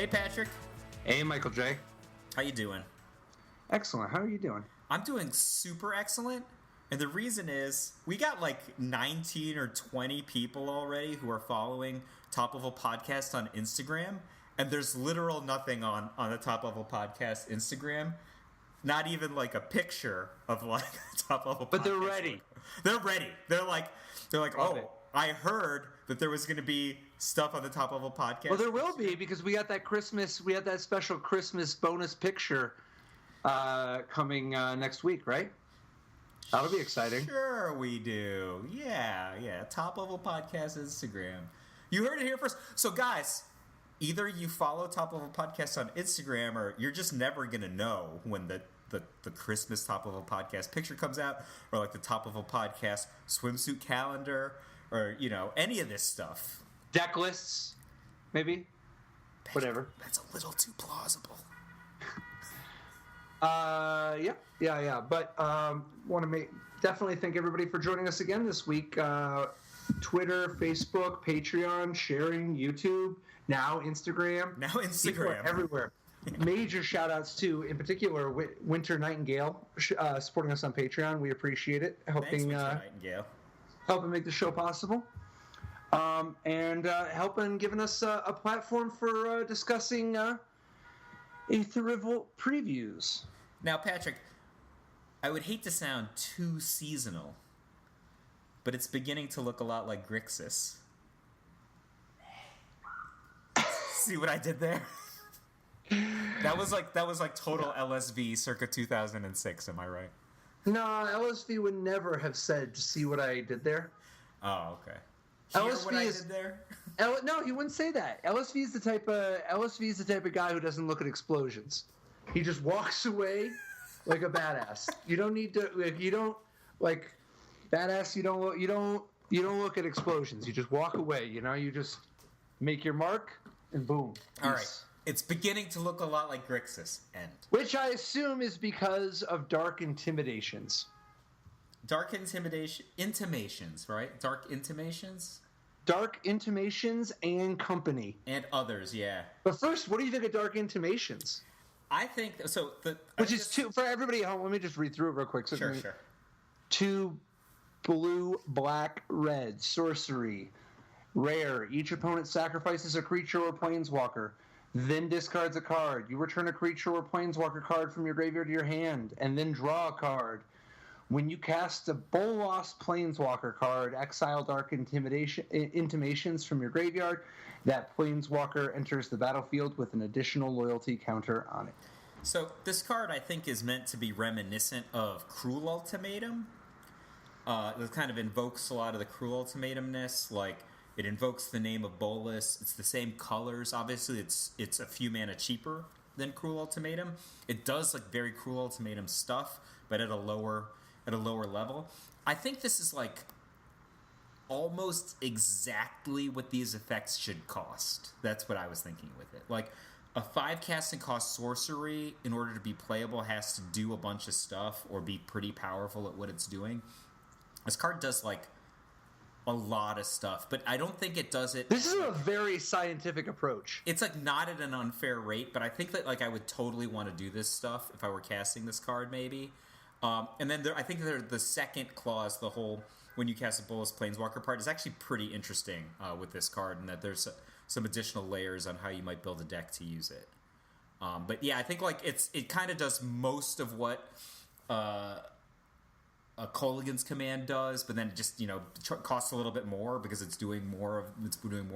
Hey, Patrick. Hey, Michael J. How you doing? Excellent. How are you doing? I'm doing super excellent. And the reason is we got like 19 or 20 people already who are following Top Level Podcast on Instagram. And there's literal nothing on the Top Level Podcast Instagram. Not even like a picture of like Top Level Podcast. But they're ready. They're ready. They're like, Okay. I heard that there was going to be stuff on the Top Level Podcast. Well, there will be, because we got that special Christmas bonus picture coming next week, right? That'll be exciting. Sure we do. Yeah. Top Level Podcast Instagram. You heard it here first. So guys, either you follow Top Level Podcast on Instagram, or you're just never going to know when the Christmas Top Level Podcast picture comes out, or like the Top Level Podcast swimsuit calendar, or, you know, any of this stuff. Deck lists, maybe? Whatever. That's a little too plausible. Yeah. But want to definitely thank everybody for joining us again this week. Twitter, Facebook, Patreon, sharing, YouTube, now Instagram. People are everywhere. Major shout-outs to, in particular, Winter Nightingale supporting us on Patreon. We appreciate it. Thanks, Winter Nightingale. Helping make the show possible. And helping giving us a platform for discussing Aether Revolt previews. Now, Patrick, I would hate to sound too seasonal, but it's beginning to look a lot like Grixis. See what I did there? That was like total LSV circa 2006. Am I right? No, LSV would never have said, "See what I did there." Oh, okay. LSV I did there? No, he wouldn't say that. LSV is the type of guy who doesn't look at explosions. He just walks away like a badass. You don't need to. You don't like badass. You don't look at explosions. You just walk away. You know. You just make your mark and boom. All right. It's beginning to look a lot like Grixis. End. Which I assume is because of Dark Intimidations. Dark Intimations, right? Dark Intimations? Dark Intimations and Company. And others, yeah. But first, what do you think of Dark Intimations? I think so. Two for everybody at home. Let me just read through it real quick. So sure. 2 blue, black, red, sorcery, rare. Each opponent sacrifices a creature or planeswalker, then discards a card. You return a creature or planeswalker card from your graveyard to your hand, and then draw a card. When you cast a Bolas Planeswalker card, exile Dark Intimations from your graveyard. That Planeswalker enters the battlefield with an additional loyalty counter on it. So this card, I think, is meant to be reminiscent of Cruel Ultimatum. It kind of invokes a lot of the Cruel Ultimatum-ness. Like, it invokes the name of Bolas. It's the same colors. Obviously, it's a few mana cheaper than Cruel Ultimatum. It does like very Cruel Ultimatum stuff, but at a lower level. I think this is like almost exactly what these effects should cost. That's what I was thinking with it. Like, a 5 casting cost sorcery, in order to be playable, has to do a bunch of stuff or be pretty powerful at what it's doing. This card does like a lot of stuff, but I don't think it does it. This is a very scientific approach. It's like not at an unfair rate, but I think that like I would totally want to do this stuff if I were casting this card, maybe. And then I think the second clause, the whole when you cast a Bolas Planeswalker part, is actually pretty interesting with this card, and that there's some additional layers on how you might build a deck to use it. But yeah, I think like it kind of does most of what a Kolaghan's Command does, but then it just costs a little bit more because it's doing more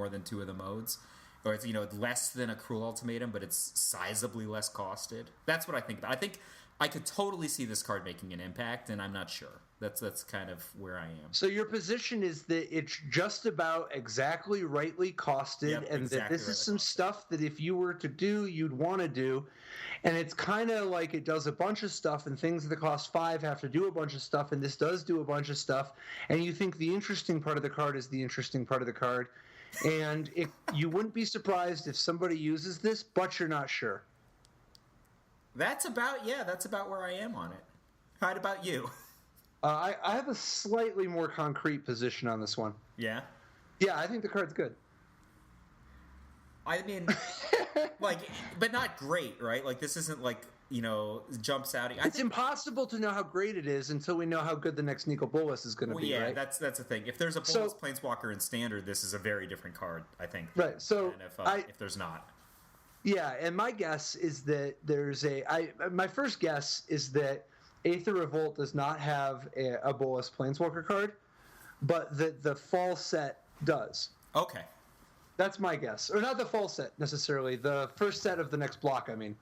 than 2 of the modes. Or it's less than a Cruel Ultimatum, but it's sizably less costed. That's what I think about. I think I could totally see this card making an impact, and I'm not sure. That's kind of where I am. So your position is that it's just about exactly rightly costed, Yep, and exactly that this is rightly some costed. stuff that if you were to do, you'd want to do. And it's kind of like it does a bunch of stuff, and things that cost 5 have to do a bunch of stuff, and this does do a bunch of stuff. And you think the interesting part of the card is the interesting part of the card. And you wouldn't be surprised if somebody uses this, but you're not sure. That's about where I am on it. How about you? I have a slightly more concrete position on this one. Yeah? Yeah, I think the card's good. I mean, like, but not great, right? Like, this isn't like, jumps out. It's impossible to know how great it is until we know how good the next Nicol Bolas is going to be, yeah, right? that's the thing. If there's a Bolas Planeswalker in Standard, this is a very different card, I think. Right, so... And if there's not. Yeah, and my guess is that my first guess is that Aether Revolt does not have a Bolas Planeswalker card, but that the fall set does. Okay. That's my guess. Or not the fall set, necessarily. The first set of the next block, I mean.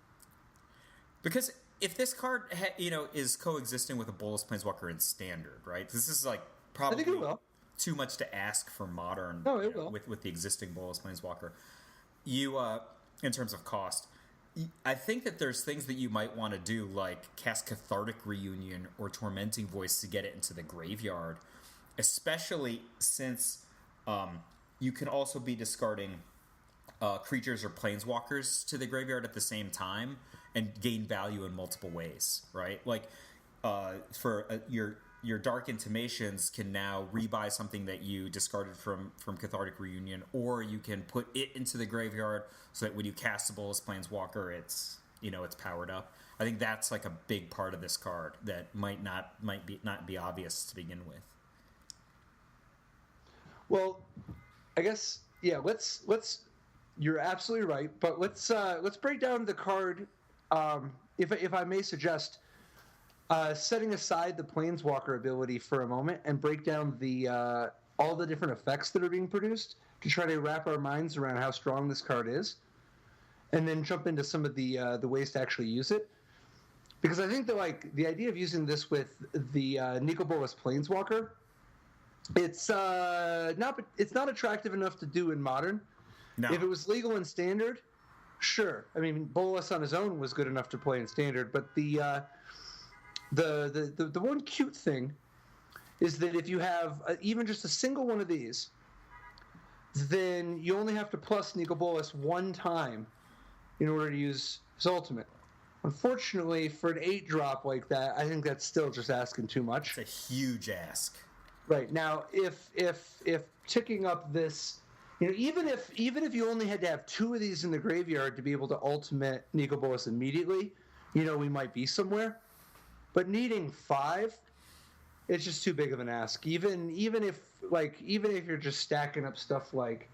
Because if this card, is coexisting with a Bolas Planeswalker in Standard, right? This is, like, probably I think it will. Too much to ask for Modern will. With the existing Bolas Planeswalker. In terms of cost, I think that there's things that you might want to do, like cast Cathartic Reunion or Tormenting Voice to get it into the graveyard, especially since you can also be discarding creatures or planeswalkers to the graveyard at the same time and gain value in multiple ways, right? Like your Dark Intimations can now rebuy something that you discarded from Cathartic Reunion, or you can put it into the graveyard so that when you cast a Bolas Planeswalker, it's powered up. I think that's like a big part of this card that might not be obvious to begin with. Well, I guess let's you're absolutely right, but let's break down the card. If I may suggest. Setting aside the Planeswalker ability for a moment and break down all the different effects that are being produced to try to wrap our minds around how strong this card is, and then jump into some of the ways to actually use it. Because I think that the idea of using this with the Nicol Bolas Planeswalker, it's not attractive enough to do in Modern. No. If it was legal in Standard, sure. I mean, Bolas on his own was good enough to play in Standard, but the one cute thing is that if you have even just a single one of these, then you only have to plus Nicol Bolas one time in order to use his ultimate. Unfortunately, for an 8-drop like that, I think that's still just asking too much. It's a huge ask. Right. Now, if ticking up this, even if you only had to have 2 of these in the graveyard to be able to ultimate Nicol Bolas immediately, we might be somewhere. But needing 5, it's just too big of an ask. Even if you're just stacking up stuff like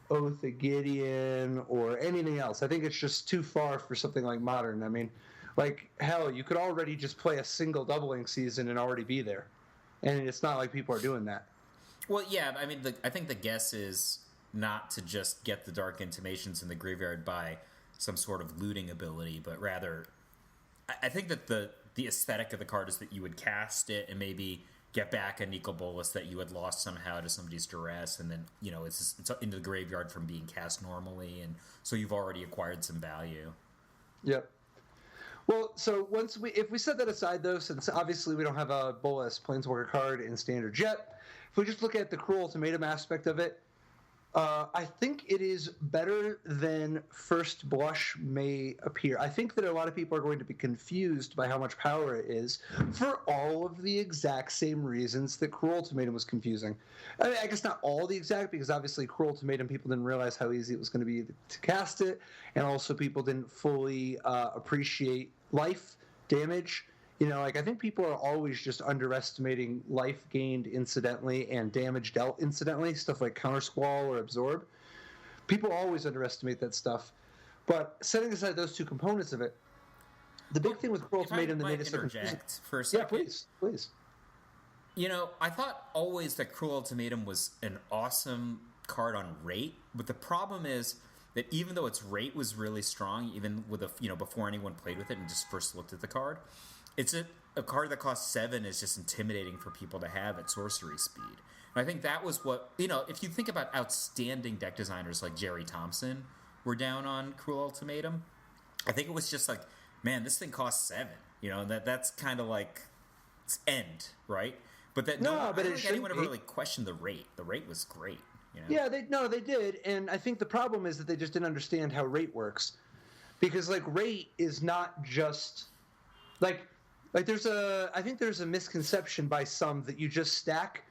Oath of Gideon or anything else, I think it's just too far for something like Modern. I mean, hell, you could already just play a single doubling season and already be there, and it's not like people are doing that. Well, yeah, I mean, I think the guess is not to just get the Dark Intimations in the graveyard by some sort of looting ability, but rather, I think that the aesthetic of the card is that you would cast it and maybe get back a Nicol Bolas that you had lost somehow to somebody's duress, and then it's into the graveyard from being cast normally, and so you've already acquired some value. Yep. Well, so if we set that aside though, since obviously we don't have a Bolas Planeswalker card in Standard yet, if we just look at the Cruel Ultimatum aspect of it, I think it is better than first blush may appear. I think that a lot of people are going to be confused by how much power it is for all of the exact same reasons that Cruel Ultimatum was confusing. I mean, I guess not all the exact, because obviously Cruel Ultimatum, people didn't realize how easy it was going to be to cast it, and also people didn't fully appreciate life damage. I think people are always just underestimating life gained incidentally and damage dealt incidentally, stuff like Counter Squall or Absorb. People always underestimate that stuff. But setting aside those 2 components of it, the big thing with Cruel Ultimatum that made it so confusing... for a second. Yeah, please. I thought always that Cruel Ultimatum was an awesome card on rate, but the problem is that even though its rate was really strong, even with before anyone played with it and just first looked at the card, it's a card that costs 7 is just intimidating for people to have at sorcery speed. And I think that was what, if you think about outstanding deck designers like Jerry Thompson were down on Cruel Ultimatum, I think it was just like, man, this thing costs 7. That's kind of like its end, right? But I don't think anyone ever really questioned the rate. The rate was great. Yeah, they did. And I think the problem is that they just didn't understand how rate works. Because, rate is not just... I think there's a misconception by some that you just stack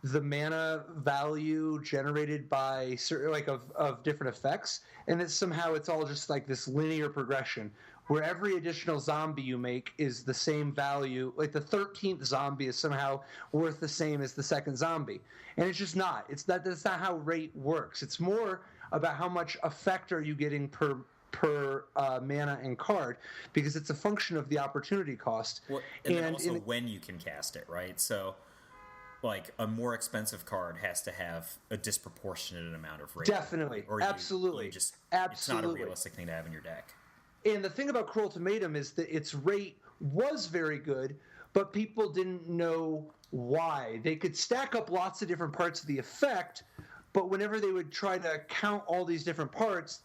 the mana value generated by certain of different effects, and that somehow it's all just like this linear progression where every additional zombie you make is the same value. Like the 13th zombie is somehow worth the same as the second zombie, and it's just not. That's not how rate works. It's more about how much effect are you getting per mana and card, because it's a function of the opportunity cost. Well, and then also when you can cast it, right? So, like, a more expensive card has to have a disproportionate amount of rate. Definitely. Or absolutely. It's absolutely. not a realistic thing to have in your deck. And the thing about Cruel Ultimatum is that its rate was very good, but people didn't know why. They could stack up lots of different parts of the effect, but whenever they would try to count all these different parts,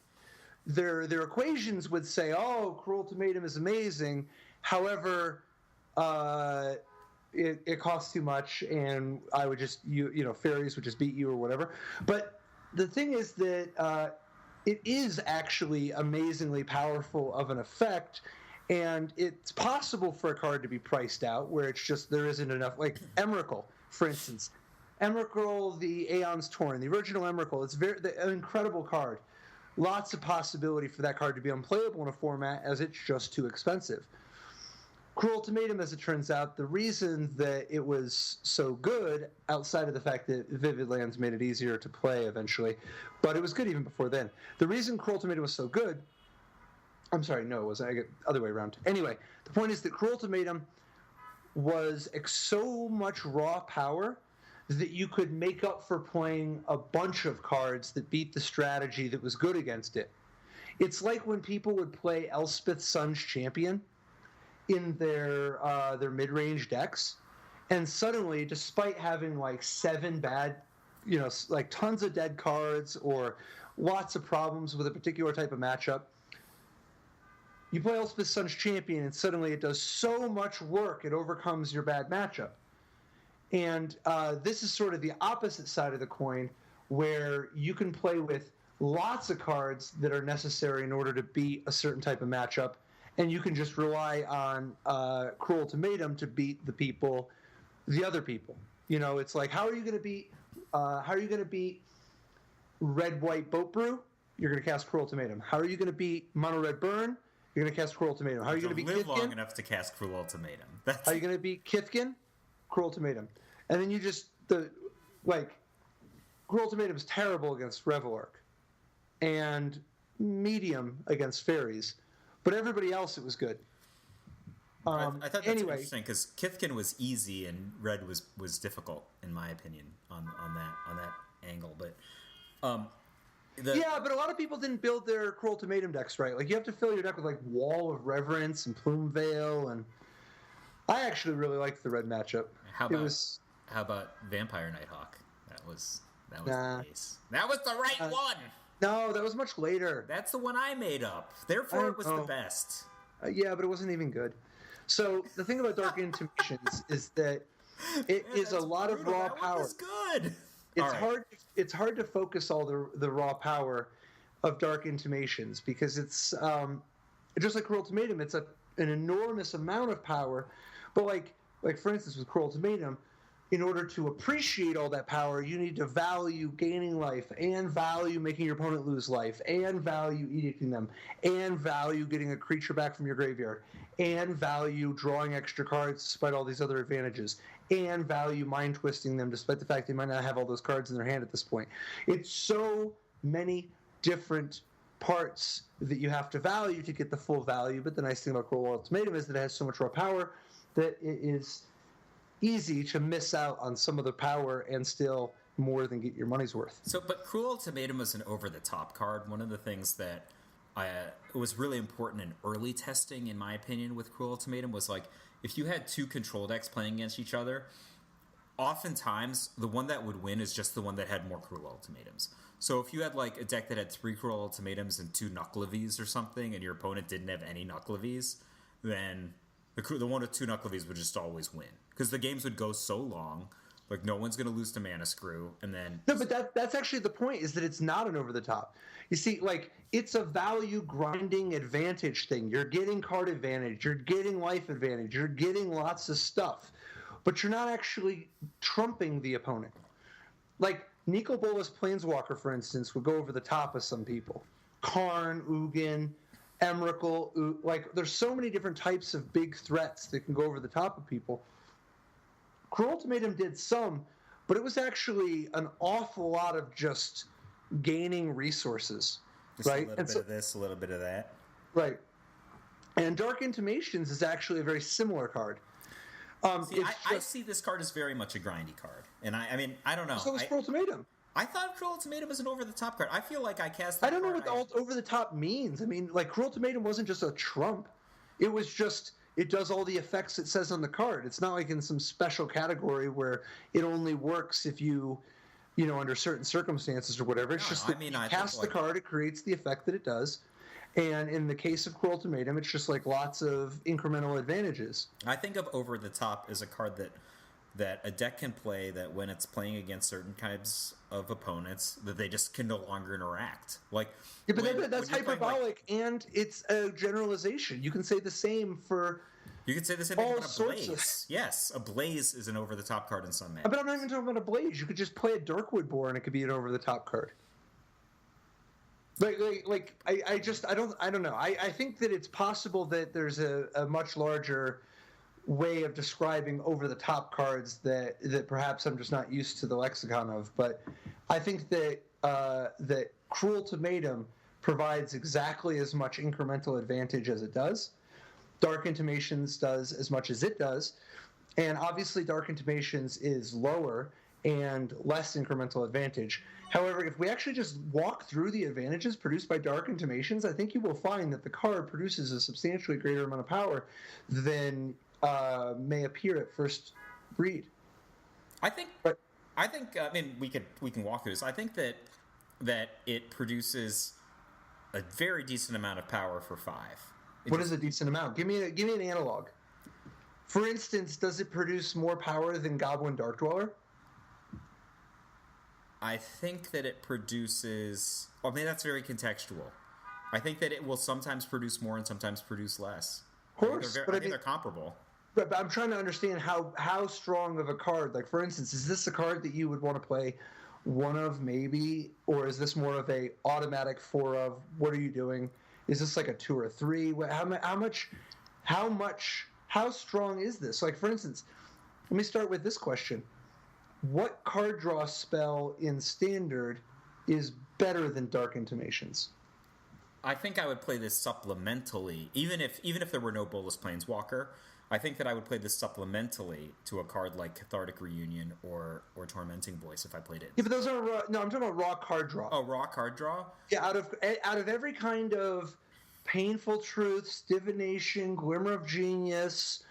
their equations would say, "Oh, Cruel Ultimatum is amazing. However, it costs too much, and I would just fairies would just beat you or whatever." But the thing is that it is actually amazingly powerful of an effect, and it's possible for a card to be priced out where it's just there isn't enough. Like Emrakul, for instance, Emrakul, the Aeon's Torn, the original Emrakul. It's an incredible card. Lots of possibility for that card to be unplayable in a format as it's just too expensive. Cruel Ultimatum, as it turns out, the reason that it was so good, outside of the fact that Vivid Lands made it easier to play eventually, but it was good even before then. The reason Cruel Ultimatum was so good, I'm sorry, no, it wasn't. I get the other way around. Anyway, the point is that Cruel Ultimatum was so much raw power that you could make up for playing a bunch of cards that beat the strategy that was good against it. It's like when people would play Elspeth Sun's Champion in their mid-range decks, and suddenly, despite having like 7 bad, like tons of dead cards or lots of problems with a particular type of matchup, you play Elspeth Sun's Champion, and suddenly it does so much work, it overcomes your bad matchup. And this is sort of the opposite side of the coin, where you can play with lots of cards that are necessary in order to beat a certain type of matchup, and you can just rely on Cruel Ultimatum to beat the other people. It's like, how are you going to beat Red-White Boat Brew? You're going to cast Cruel Ultimatum. How are you going to beat Mono Red Burn? You're going to cast Cruel Ultimatum. How are you going to beat live Kithkin? long enough to cast Cruel Ultimatum. How are you going to beat Kithkin? Cruel Ultimatum. And then you just Cruel Ultimatum is terrible against Revelark, and medium against fairies, but everybody else it was good. I thought that's interesting because Kithkin was easy and Red was difficult in my opinion on that angle. But but a lot of people didn't build their Cruel Ultimatum decks right. Like you have to fill your deck with like Wall of Reverence and Plume Veil, and I actually really liked the red matchup. How about Vampire Nighthawk? That was the case. That was the right one. No, that was much later. That's the one I made up. Therefore, it was the best. Yeah, but it wasn't even good. So the thing about Dark Intimations is that it is a lot of raw power. That was good. It's hard to focus all the raw power of Dark Intimations because it's just like Cruel Ultimatum. It's an enormous amount of power, but like for instance with Cruel Ultimatum, in order to appreciate all that power, you need to value gaining life and value making your opponent lose life and value edicting them and value getting a creature back from your graveyard and value drawing extra cards despite all these other advantages and value mind twisting them despite the fact they might not have all those cards in their hand at this point. It's so many different parts that you have to value to get the full value, but the nice thing about Cruel Ultimatum is that it has so much raw power that it is easy to miss out on some of the power and still more than get your money's worth. But Cruel Ultimatum was an over-the-top card. One of the things that was really important in early testing, in my opinion, with Cruel Ultimatum was like, if you had 2 control decks playing against each other, oftentimes the one that would win is just the one that had more Cruel Ultimatums. So if you had like a deck that had 3 Cruel Ultimatums and 2 Knucklevies or something, and your opponent didn't have any Knucklevies, then the one with 2 Knucklevies would just always win. Because the games would go so long, like no one's going to lose to Mana Screw, and then... No, but that's actually the point, is that it's not an over-the-top. You see, like, it's a value grinding advantage thing. You're getting card advantage, you're getting life advantage, you're getting lots of stuff. but you're not actually trumping the opponent. Like, Nicol Bolas Planeswalker, for instance, would go over the top of some people. Karn, Ugin, Emrakul, like, there's so many different types of big threats that can go over the top of people. Cruel Ultimatum did some, but it was actually an awful lot of just gaining resources. Just right? a little bit of this, a little bit of that. Right. And Dark Intimations is actually a very similar card. I see this card as very much a grindy card. And I mean, I don't know. So was Cruel Ultimatum. I thought Cruel Ultimatum was an over-the-top card. I feel like I cast that I don't know what over-the-top means. I mean, like, Cruel Ultimatum wasn't just a trump. It was just, it does all the effects it says on the card. It's not like in some special category where it only works if you know, under certain circumstances or whatever. It's just that you cast the card, it creates the effect that it does. And in the case of Cruel Ultimatum, it's just like lots of incremental advantages. I think of Over the Top as a card that a deck can play that when it's playing against certain types of opponents, that they just can no longer interact. Like, yeah, but that's hyperbolic, and it's a generalization. You can say the same for you could say the same thing about a Blaze. Yes, a Blaze is an over-the-top card in some manners. But I'm not even talking about a Blaze. You could just play a Darkwood Boar, and it could be an over-the-top card. I don't know. I think that it's possible that there's a much larger way of describing over-the-top cards that perhaps I'm just not used to the lexicon of. But I think that that Cruel Ultimatum provides exactly as much incremental advantage as it does. Dark Intimations does as much as it does. And obviously Dark Intimations is lower and less incremental advantage. However, if we actually just walk through the advantages produced by Dark Intimations, I think you will find that the card produces a substantially greater amount of power than may appear at first read. I mean, we can walk through this. I think that it produces a very decent amount of power for 5. What is a decent amount? Give me an analog. For instance, does it produce more power than Goblin Dark Dweller? I think that it produces... I mean, that's very contextual. I think that it will sometimes produce more and sometimes produce less. Of course. I think they're comparable. But I'm trying to understand how strong of a card... Like, for instance, is this a card that you would want to play one of, maybe? Or is this more of a automatic 4 of, what are you doing? Is this like a 2 or 3? How strong is this? Like, for instance, let me start with this question. What card draw spell in Standard is better than Dark Intimations? I think I would play this supplementally, even if there were no Bolas Planeswalker. I think that I would play this supplementally to a card like Cathartic Reunion or Tormenting Voice if I played it. Yeah, but those are no. I'm talking about raw card draw. Oh, raw card draw. Yeah, out of every kind of Painful Truths, Divination, Glimmer of Genius,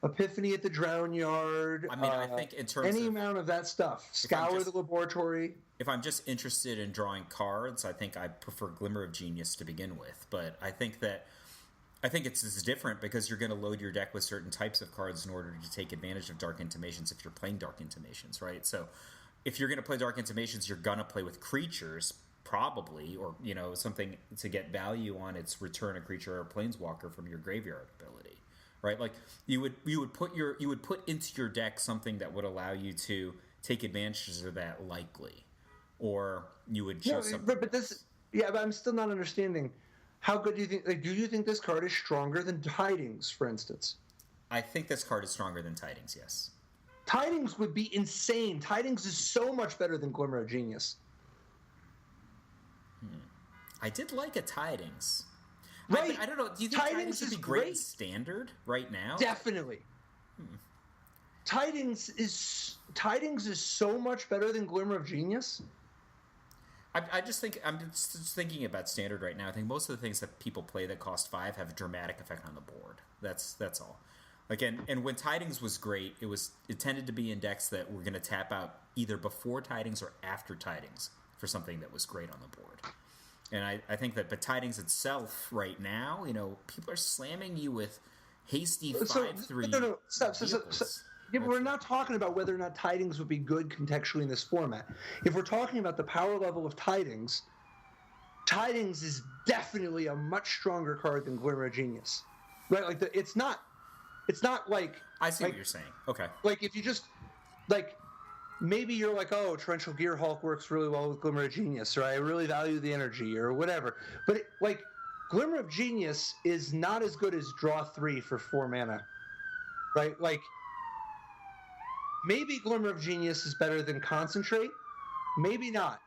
Epiphany at the Drown Yard. I mean, I think in terms any amount of that stuff. Scour the Laboratory. If I'm just interested in drawing cards, I think I prefer Glimmer of Genius to begin with. But I think it's different because you're going to load your deck with certain types of cards in order to take advantage of Dark Intimations if you're playing Dark Intimations, right? So if you're going to play Dark Intimations, you're going to play with creatures, probably, or something to get value on its return a creature or a planeswalker from your graveyard ability, right? Like you would put into your deck something that would allow you to take advantage of that likely, or you would choose something. But I'm still not understanding. How good do you think? Like, do you think this card is stronger than Tidings, for instance? I think this card is stronger than Tidings. Yes. Tidings would be insane. Tidings is so much better than Glimmer of Genius. I did like a Tidings. Right. I don't know. Do you think Tidings would be great in Standard right now? Definitely. Tidings is so much better than Glimmer of Genius. I'm just thinking about Standard right now. I think most of the things that people play that cost 5 have a dramatic effect on the board. That's all. Like, and when Tidings was great, it tended to be in decks that were going to tap out either before Tidings or after Tidings for something that was great on the board. And I think that, but Tidings itself right now, people are slamming you with hasty 5/3. No. Stop. Yeah, we're not talking about whether or not Tidings would be good contextually in this format. If we're talking about the power level of Tidings, Tidings is definitely a much stronger card than Glimmer of Genius. Right? Like, it's not It's not like I see what you're saying. Okay. Like if you just like maybe you're like, oh, Torrential Gear Hulk works really well with Glimmer of Genius, or I really value the energy, or whatever. But like Glimmer of Genius is not as good as Draw 3 for 4 mana, right? Like maybe Glimmer of Genius is better than Concentrate, maybe not.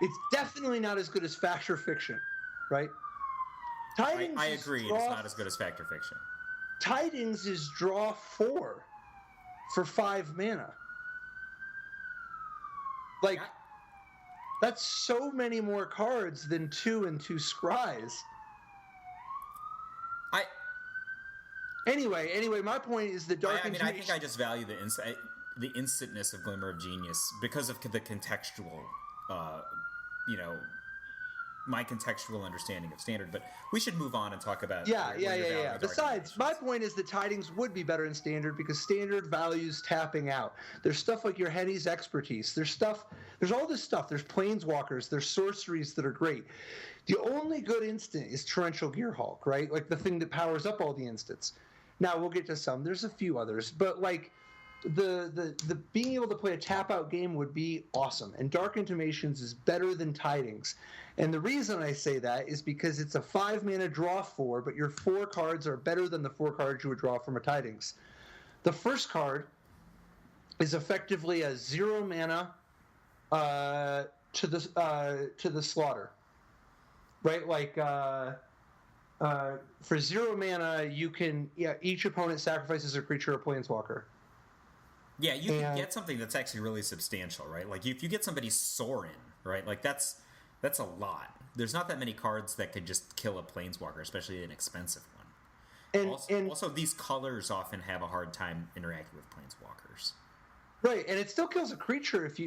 It's definitely not as good as Fact or Fiction, right? Tidings I agree. It's not as good as Fact or Fiction. Tidings is Draw 4 for 5 mana. Like, that's so many more cards than 2 and 2 Scries. Anyway, my point is that Dark Intimations... I think I just value the instantness of Glimmer of Genius because of the contextual, my contextual understanding of Standard. But we should move on and talk about... Yeah. Besides, my point is that Tidings would be better in Standard because Standard values tapping out. There's stuff like your Henny's Expertise. There's all this stuff. There's Planeswalkers. There's sorceries that are great. The only good instant is Torrential Gear Hulk, right? Like the thing that powers up all the instants. Now, we'll get to some. There's a few others. But, like, the being able to play a tap-out game would be awesome. And Dark Intimations is better than Tidings. And the reason I say that is because it's a 5-mana draw 4, but your 4 cards are better than the 4 cards you would draw from a Tidings. The first card is effectively a 0 mana to the slaughter. Right? Like... for 0 mana, you can each opponent sacrifices a creature or planeswalker. Yeah, you can get something that's actually really substantial, right? Like if you get somebody Sorin, right? Like that's a lot. There's not that many cards that could just kill a planeswalker, especially an expensive one. Also, these colors often have a hard time interacting with planeswalkers. Right, and it still kills a creature if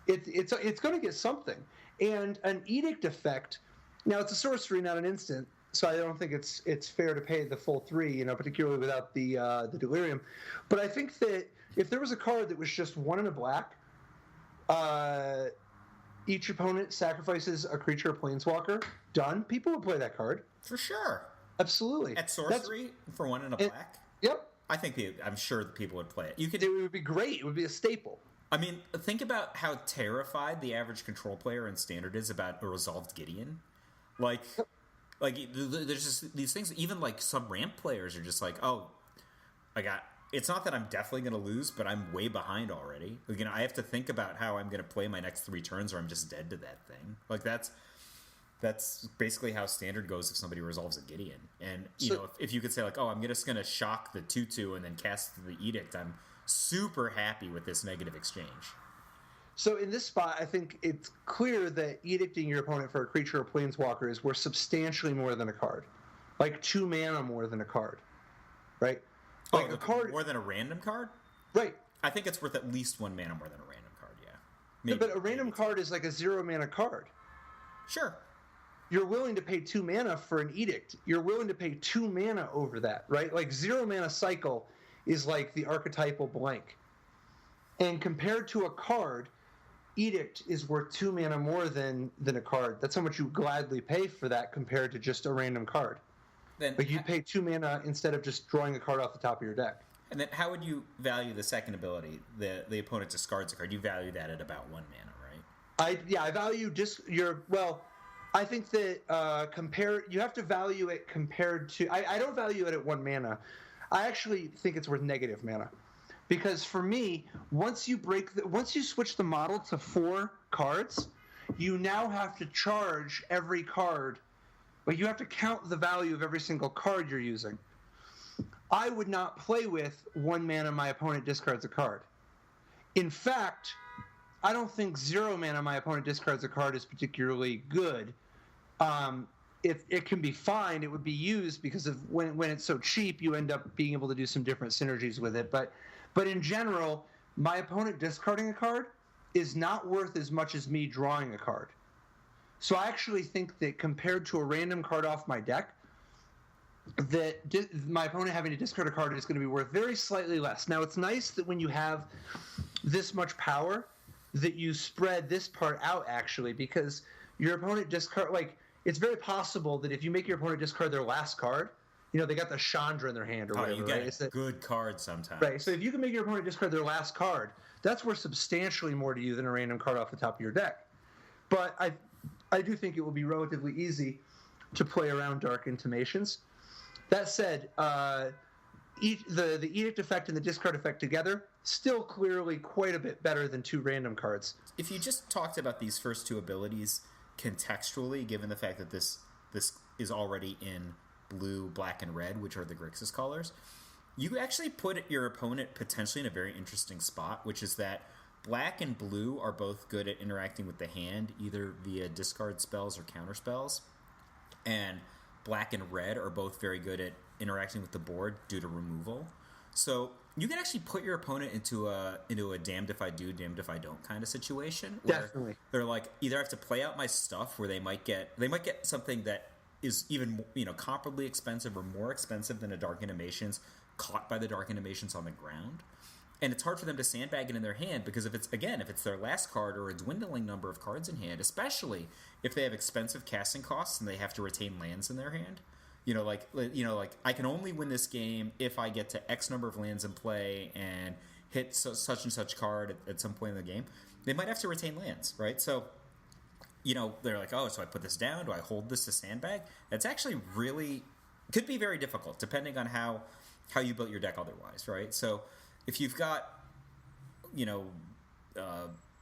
it's going to get something. And an Edict effect. Now it's a sorcery, not an instant. So I don't think it's fair to pay the full 3, particularly without the delirium. But I think that if there was a card that was just 1 and a black, each opponent sacrifices a creature or planeswalker. Done. People would play that card for sure. Absolutely. At sorcery for 1 and a black. Yep. I'm sure that people would play it. It would be great. It would be a staple. I mean, think about how terrified the average control player in Standard is about a resolved Gideon. Like there's just these things. Even like some ramp players are just like, oh, it's not that I'm definitely going to lose, but I'm way behind already. Like, I have to think about how I'm going to play my next 3 turns, or I'm just dead to that thing. Like that's basically how Standard goes if somebody resolves a Gideon. And if you could say like, oh, I'm just going to shock the 2/2 and then cast the Edict, I'm super happy with this negative exchange. So in this spot, I think it's clear that edicting your opponent for a creature or planeswalker is worth substantially more than a card. Like 2 mana more than a card. Right? Like a card more than a random card? Right. I think it's worth at least 1 mana more than a random card, yeah. Maybe, but a random card is like a 0 mana card. Sure. You're willing to pay 2 mana for an edict. You're willing to pay 2 mana over that, right? Like 0 mana cycle is like the archetypal blank. And compared to a card, Edict is worth 2 mana more than a card. That's how much you gladly pay for that compared to just a random card. But you pay 2 mana instead of just drawing a card off the top of your deck. And then how would you value the second ability? The opponent discards a card. You value that at about 1 mana, right? I value I think that you have to value it compared to... I don't value it at 1 mana. I actually think it's worth negative mana. Because for me, once you switch the model to 4 cards, you now have to charge every card, but you have to count the value of every single card you're using. I would not play with 1 mana my opponent discards a card. In fact, I don't think 0 mana my opponent discards a card is particularly good. If it can be fine, it would be used because of when it's so cheap, you end up being able to do some different synergies with it. But in general, my opponent discarding a card is not worth as much as me drawing a card. So I actually think that compared to a random card off my deck, that my opponent having to discard a card is going to be worth very slightly less. Now, it's nice that when you have this much power, that you spread this part out, actually, because your opponent discard... Like, it's very possible that if you make your opponent discard their last card, they got the Chandra in their hand or whatever. You get right? a good card sometimes. Right. So if you can make your opponent discard their last card, that's worth substantially more to you than a random card off the top of your deck. But I do think it will be relatively easy to play around Dark Intimations. That said, the Edict effect and the discard effect together, still clearly quite a bit better than 2 random cards. If you just talked about these first 2 abilities contextually, given the fact that this is already in blue, black, and red, which are the Grixis colors, you actually put your opponent potentially in a very interesting spot, which is that black and blue are both good at interacting with the hand, either via discard spells or counter spells, and black and red are both very good at interacting with the board due to removal. So you can actually put your opponent into a damned if I do, damned if I don't kind of situation. Where Definitely. They're like, either I have to play out my stuff where they might get something that is even comparably expensive or more expensive than a Dark Intimations caught by the Dark Intimations on the ground. And it's hard for them to sandbag it in their hand because if it's their last card or a dwindling number of cards in hand, especially if they have expensive casting costs and they have to retain lands in their hand, like I can only win this game if I get to X number of lands in play and hit such and such card at some point in the game. They might have to retain lands, right? So, they're like, oh, so I put this down? Do I hold this to sandbag? That's actually could be very difficult depending on how you built your deck otherwise, right? So if you've got,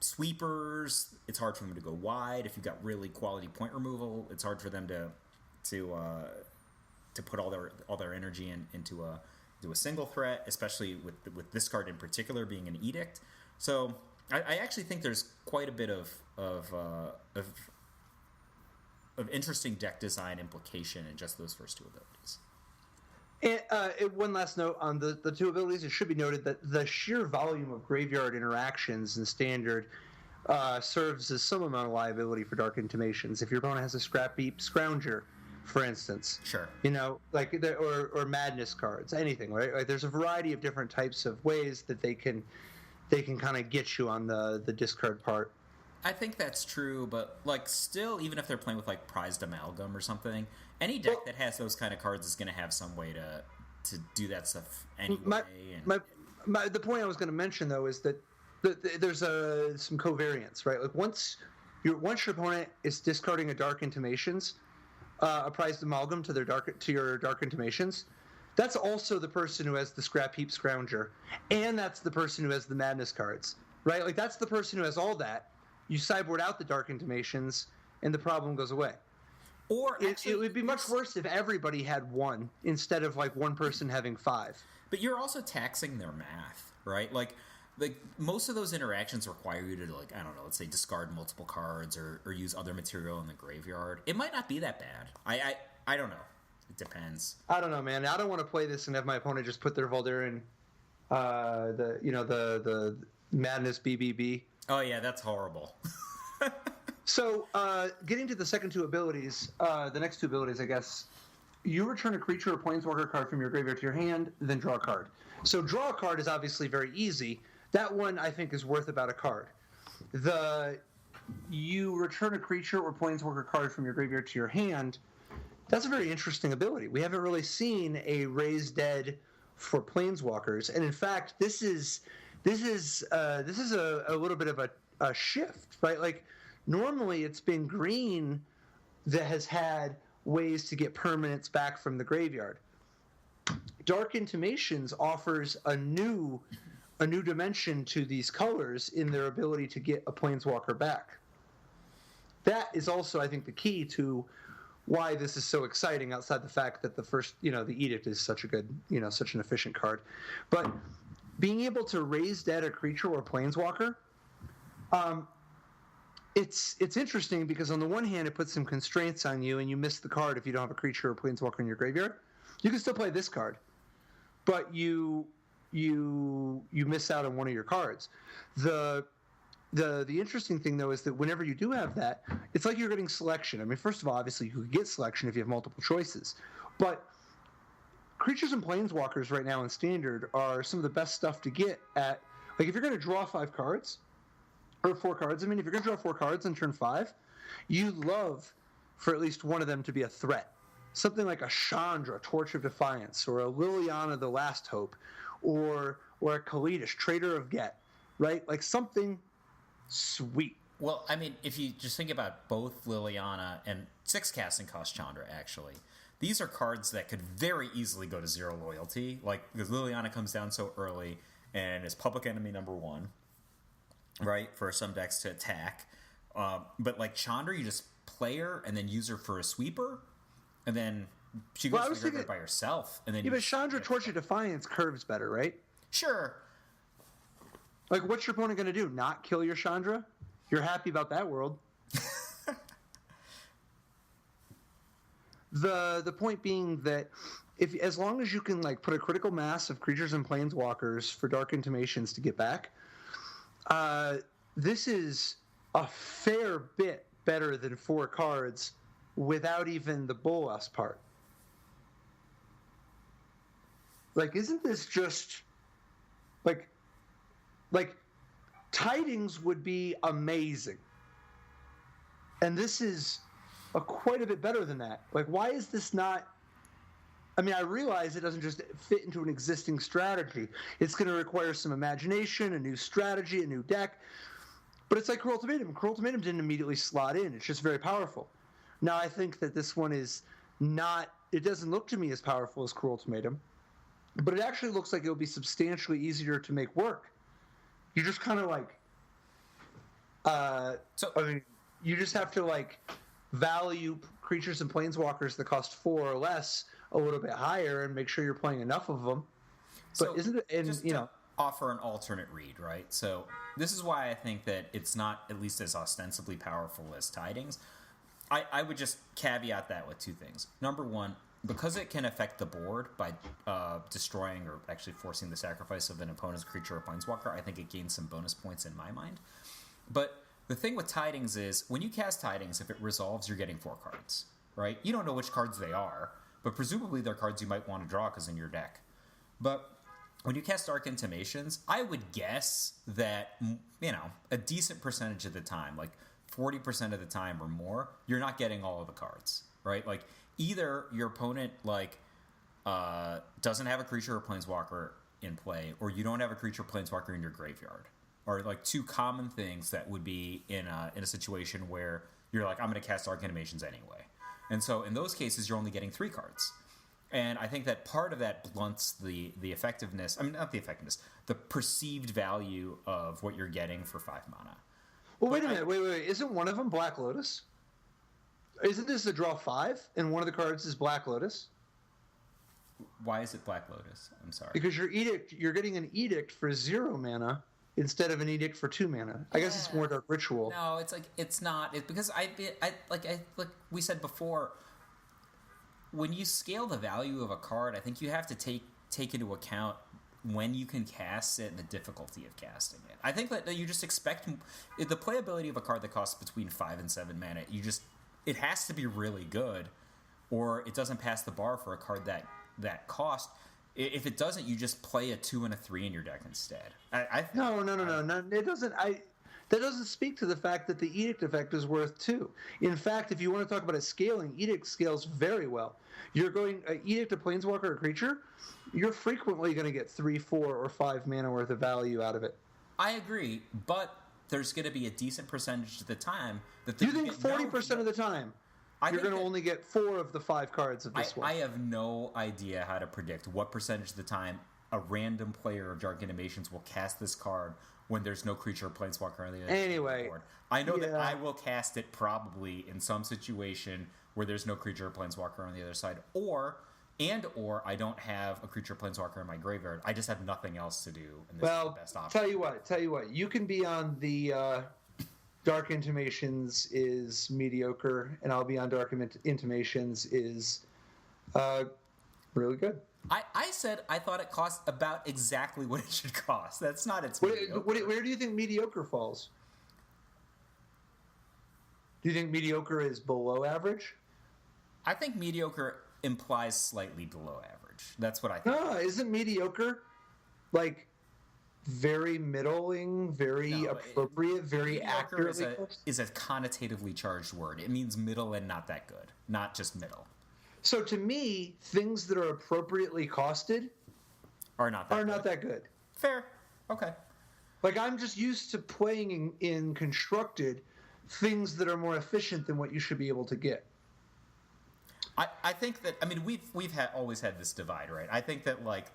sweepers, it's hard for them to go wide. If you've got really quality point removal, it's hard for them to put all their energy into a single threat, especially with this card in particular being an Edict. So I actually think there's quite a bit of interesting deck design implication in just those first 2 abilities. And one last note on the 2 abilities. It should be noted that the sheer volume of graveyard interactions in Standard serves as some amount of liability for Dark Intimations. If your opponent has a Scrap Heap Scrounger, for instance, sure, or Madness cards, anything, right? Like there's a variety of different types of ways that they can kind of get you on the discard part. I think that's true, but still, even if they're playing with Prized Amalgam or something, any deck that has those kind of cards is going to have some way to do that stuff anyway. The point I was going to mention though is that there's some covariance, right? Like once your opponent is discarding a Dark Intimations, a Prized Amalgam to your Dark Intimations, that's also the person who has the Scrap Heap Scrounger, and that's the person who has the Madness cards, right? Like that's the person who has all that. You sideboard out the Dark Intimations, and the problem goes away. Or actually, it would be much worse if everybody had one instead of one person having 5. But you're also taxing their math, right? Like most of those interactions require you to I don't know, let's say discard multiple cards or use other material in the graveyard. It might not be that bad. I don't know. It depends. I don't know, man. I don't want to play this and have my opponent just put their Voldaren, the Madness BBB. Oh yeah, that's horrible. So, getting to the second 2 abilities, the next 2 abilities, I guess, you return a creature or planeswalker card from your graveyard to your hand, then draw a card. So draw a card is obviously very easy. That one, I think, is worth about a card. You return a creature or planeswalker card from your graveyard to your hand. That's a very interesting ability. We haven't really seen a Raise Dead for planeswalkers, and in fact, this is a little bit of a shift, right? Like normally it's been green that has had ways to get permanents back from the graveyard. Dark Intimations offers a new dimension to these colors in their ability to get a planeswalker back. That is also, I think, the key to why this is so exciting, outside the fact that the Edict is such such an efficient card. But being able to raise dead a creature or a planeswalker, it's interesting because on the one hand it puts some constraints on you and you miss the card if you don't have a creature or planeswalker in your graveyard. You can still play this card, but you miss out on one of your cards. The interesting thing though is that whenever you do have that, it's like you're getting selection. I mean, first of all, obviously you could get selection if you have multiple choices, but creatures and planeswalkers right now in Standard are some of the best stuff to get at. Like if you're going to draw 5 cards, or 4 cards, if you're going to draw 4 cards on turn 5, you love for at least one of them to be a threat. something like a Chandra, Torch of Defiance, or a Liliana, the Last Hope, or a Kalidish, Traitor of Get, right? Like something sweet. Well, I mean, if you just think about both Liliana and 6 casting cost Chandra, actually, these are cards that could very easily go to 0 loyalty. Like, because Liliana comes down so early and is public enemy number 1, right, for some decks to attack. But like Chandra, you just play her and then use her for a sweeper, and then she goes to the graveyard by herself. And then but Chandra Torch of Defiance curves better, right? Sure. Like, what's your opponent going to do? Not kill your Chandra? You're happy about that world. The point being that as long as you can like put a critical mass of creatures and planeswalkers for Dark Intimations to get back, this is a fair bit better than 4 cards without even the Bolas part. Like, isn't this just like Tidings would be amazing, and this is quite a bit better than that. Like, why is this not? I mean, I realize it doesn't just fit into an existing strategy. It's going to require some imagination, a new strategy, a new deck. But it's like Cruel Ultimatum. Cruel Ultimatum didn't immediately slot in. It's just very powerful. Now, I think that this one is not... It doesn't look to me as powerful as Cruel Ultimatum, but it actually looks like it will be substantially easier to make work. You just kind of like... I mean, you just have to like value creatures and planeswalkers that cost 4 or less a little bit higher and make sure you're playing enough of them. But isn't it... And, just to offer an alternate read, right? So this is why I think that it's not at least as ostensibly powerful as Tidings. I would just caveat that with 2 things. Number 1, because it can affect the board by destroying or actually forcing the sacrifice of an opponent's creature or planeswalker, I think it gains some bonus points in my mind. But the thing with Tidings is, when you cast Tidings, if it resolves, you're getting 4 cards, right? You don't know which cards they are, but presumably they're cards you might want to draw because in your deck. But when you cast Dark Intimations, I would guess that, a decent percentage of the time, like 40% of the time or more, you're not getting all of the cards, right? Like, either your opponent, doesn't have a creature or planeswalker in play, or you don't have a creature or planeswalker in your graveyard. Or, 2 common things that would be in a situation where you're like, I'm going to cast Dark Intimations anyway. And so, in those cases, you're only getting 3 cards. And I think that part of that blunts the effectiveness... I mean, not the effectiveness. The perceived value of what you're getting for 5 mana. Well, wait a minute. Wait. Isn't one of them Black Lotus? Isn't this a draw 5, and one of the cards is Black Lotus? Why is it Black Lotus? I'm sorry. Because you're getting an Edict for 0 mana instead of an Edict for 2 mana. I guess it's more Dark Ritual. No, it's not. It's because like we said before, when you scale the value of a card, I think you have to take into account when you can cast it and the difficulty of casting it. I think that you just expect the playability of a card that costs between 5 and 7 mana. It has to be really good, or it doesn't pass the bar for a card that cost. If it doesn't, you just play a 2 and a 3 in your deck instead. No. It doesn't. That doesn't speak to the fact that the Edict effect is worth 2. In fact, if you want to talk about a scaling, Edict scales very well. You're going Edict a planeswalker or creature, you're frequently going to get 3, 4, or 5 mana worth of value out of it. I agree, but there's going to be a decent percentage of the time that you think 40% of the time you're going to only get 4 of the 5 cards of this one. I have no idea how to predict what percentage of the time a random player of Dark Intimations will cast this card when there's no creature or planeswalker on the other side of the board. I know that I will cast it probably in some situation where there's no creature or planeswalker on the other side, or I don't have a creature or planeswalker in my graveyard. I just have nothing else to do, and this is the best option. Tell you what, you can be on the Dark Intimations is mediocre, and I'll be on Dark Intimations is really good. I said I thought it cost about exactly what it should cost. That's not its mediocre. Where do you think mediocre falls? Do you think mediocre is below average? I think mediocre implies slightly below average. That's what I think. No, isn't mediocre like very middling, very appropriate, very accurately? Is a connotatively charged word. It means middle and not that good, not just middle. So to me, things that are appropriately costed are not that good. Fair. Okay. Like, I'm just used to playing in constructed things that are more efficient than what you should be able to get. I think that, I mean, we've always had this divide, right? I think that, like,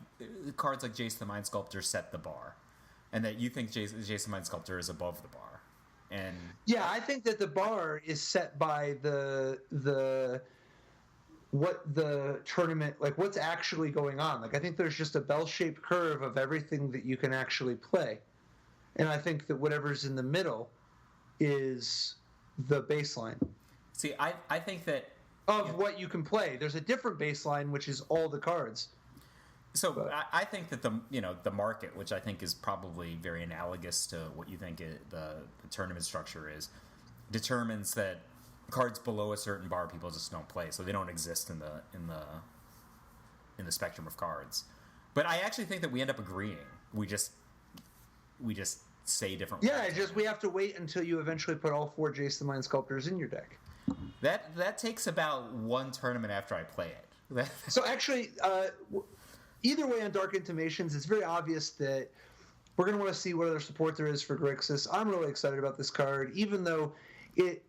cards like Jace the Mind Sculptor set the bar, and that you think Jace the Mind Sculptor is above the bar. And yeah, I think that the bar is set by what the tournament, like, what's actually going on. Like, I think there's just a bell-shaped curve of everything that you can actually play. And I think that whatever's in the middle is the baseline. See, I think that... Of what you can play. There's a different baseline, which is all the cards. So I think that the market, which I think is probably very analogous to what you think the tournament structure is, determines that cards below a certain bar people just don't play, so they don't exist in the spectrum of cards. But I actually think that we end up agreeing. We just say different. Yeah, we have to wait until you eventually put all 4 Jace the Mind Sculptors in your deck. That takes about one tournament after I play it. So actually, either way on Dark Intimations, it's very obvious that we're going to want to see what other support there is for Grixis. I'm really excited about this card, even though it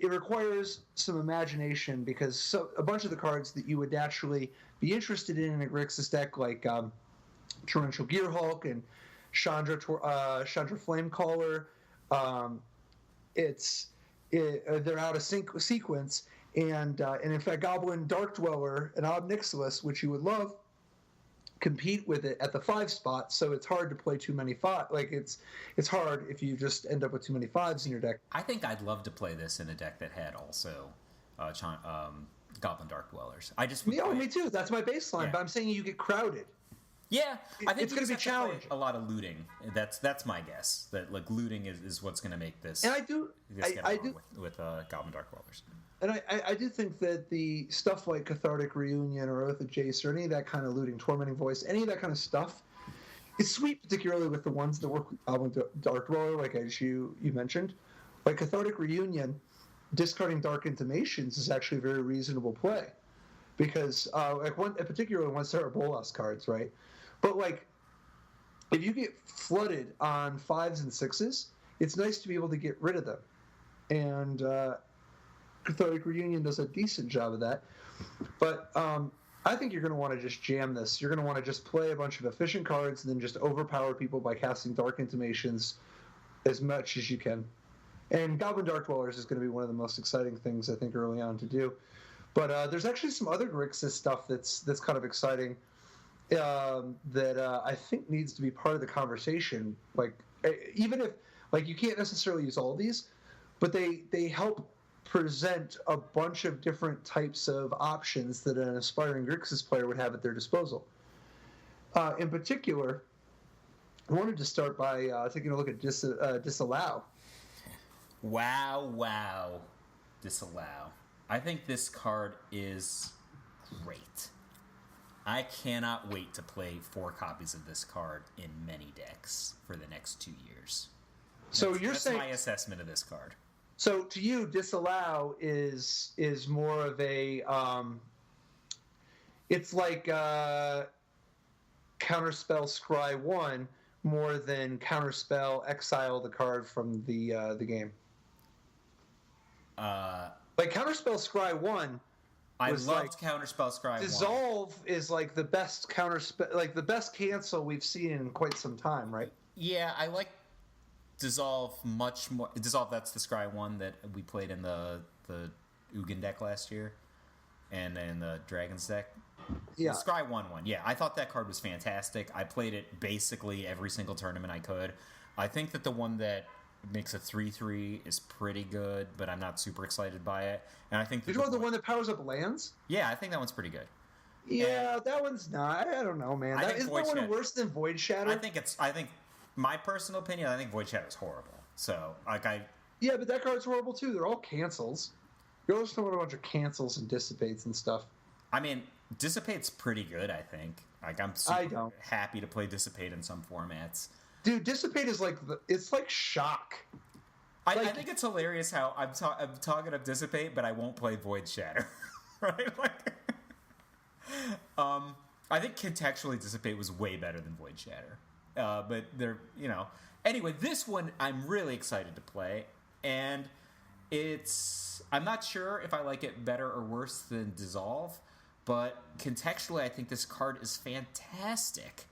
requires some imagination, because a bunch of the cards that you would naturally be interested in a Grixis deck, like Torrential Gearhulk and Chandra Flamecaller, they're out of sequence, and in fact, Goblin Dark Dweller and Ob Nixilis, which you would love, compete with it at the 5 spot. So it's hard to play too many 5. Like, it's hard if you just end up with too many 5s in your deck. I think I'd love to play this in a deck that had also Goblin Dark Dwellers. Me too. That's my baseline. Yeah. But I'm saying you get crowded. Yeah, I think it's going to be challenging. A lot of looting. That's my guess. That, like, looting is what's going to make this. And I do with Goblin Dark Dwellers. And I do think that the stuff like Cathartic Reunion or Oath of Jace or any of that kind of looting, Tormenting Voice, any of that kind of stuff, is sweet, particularly with the ones that work with Goblin Dark Dweller, like as you mentioned. Like Cathartic Reunion, discarding Dark Intimations is actually a very reasonable play, because particularly once there are Bolas cards, right? But, like, if you get flooded on 5s and 6s, it's nice to be able to get rid of them. And Cathartic Reunion does a decent job of that. But I think you're going to want to just jam this. You're going to want to just play a bunch of efficient cards and then just overpower people by casting Dark Intimations as much as you can. And Goblin Dark Dwellers is going to be one of the most exciting things, I think, early on to do. But there's actually some other Grixis stuff that's kind of exciting. That I think needs to be part of the conversation. Like, even if, like, you can't necessarily use all these, but they help present a bunch of different types of options that an aspiring Grixis player would have at their disposal. In particular, I wanted to start by taking a look at Disallow. Wow. Disallow. I think this card is great. I cannot wait to play 4 copies of this card in many decks for the next 2 years. So you're saying that's my assessment of this card. So to you, Disallow is more of a it's like Counterspell Scry 1 more than Counterspell Exile the card from the game. Like Counterspell Scry 1. I loved Counterspell Scry 1. Dissolve is like the best counterspell, like the best cancel we've seen in quite some time, right? Yeah, I like Dissolve much more. Dissolve, that's the Scry 1 that we played in the Ugin deck last year, and in the Dragons deck. Yeah, the Scry 1. Yeah, I thought that card was fantastic. I played it basically every single tournament I could. I think that the one that makes a 3/3 is pretty good, but I'm not super excited by it. And I think you're talking about the one that powers up lands. Yeah, I think that one's pretty good. Yeah, and that one's not. I don't know, man. Isn't that one worse than Void Shatter? I think my personal opinion, I think Void Shatter is horrible. So yeah, but that card's horrible too. They're all cancels. You're just talking about a bunch of cancels and dissipates and stuff. I mean, Dissipate's pretty good, I think. Like, I'm super happy to play Dissipate in some formats. Dude, Dissipate is it's like Shock. I think it's hilarious how I'm talking of Dissipate, but I won't play Void Shatter. Right? Like, I think contextually Dissipate was way better than Void Shatter. But they're, Anyway, this one I'm really excited to play, and I'm not sure if I like it better or worse than Dissolve, but contextually I think this card is fantastic.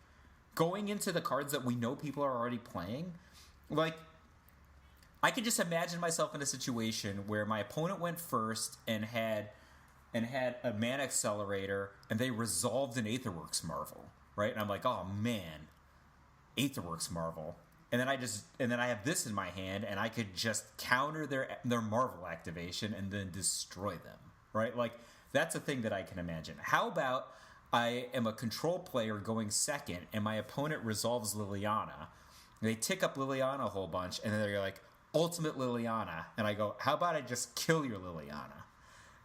Going into the cards that we know people are already playing, like, I could just imagine myself in a situation where my opponent went first and had a Mana Accelerator, and they resolved an Aetherworks Marvel, right? And I'm like, oh man, Aetherworks Marvel. And then I have this in my hand, and I could just counter their Marvel activation and then destroy them, right? Like, that's a thing that I can imagine. How about I am a control player going second, and my opponent resolves Liliana. They tick up Liliana a whole bunch, and then they're like, Ultimate Liliana. And I go, how about I just kill your Liliana?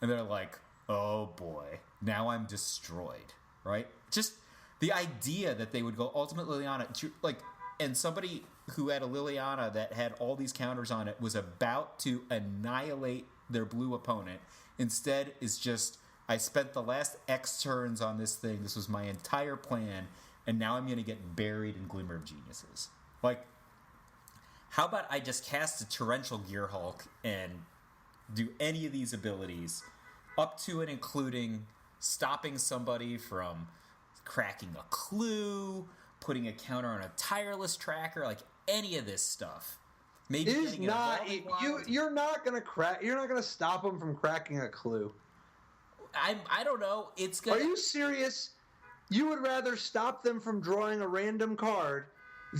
And they're like, oh boy, now I'm destroyed, right? Just the idea that they would go Ultimate Liliana, like, and somebody who had a Liliana that had all these counters on it was about to annihilate their blue opponent. Instead, is just, I spent the last X turns on this thing. This was my entire plan, and now I'm going to get buried in Glimmer of Geniuses. Like, how about I just cast a Torrential Gear Hulk and do any of these abilities, up to and including stopping somebody from cracking a clue, putting a counter on a tireless tracker, like any of this stuff. Maybe it is not you're not gonna stop them from cracking a clue. I don't know. It's gonna. Are you serious? You would rather stop them from drawing a random card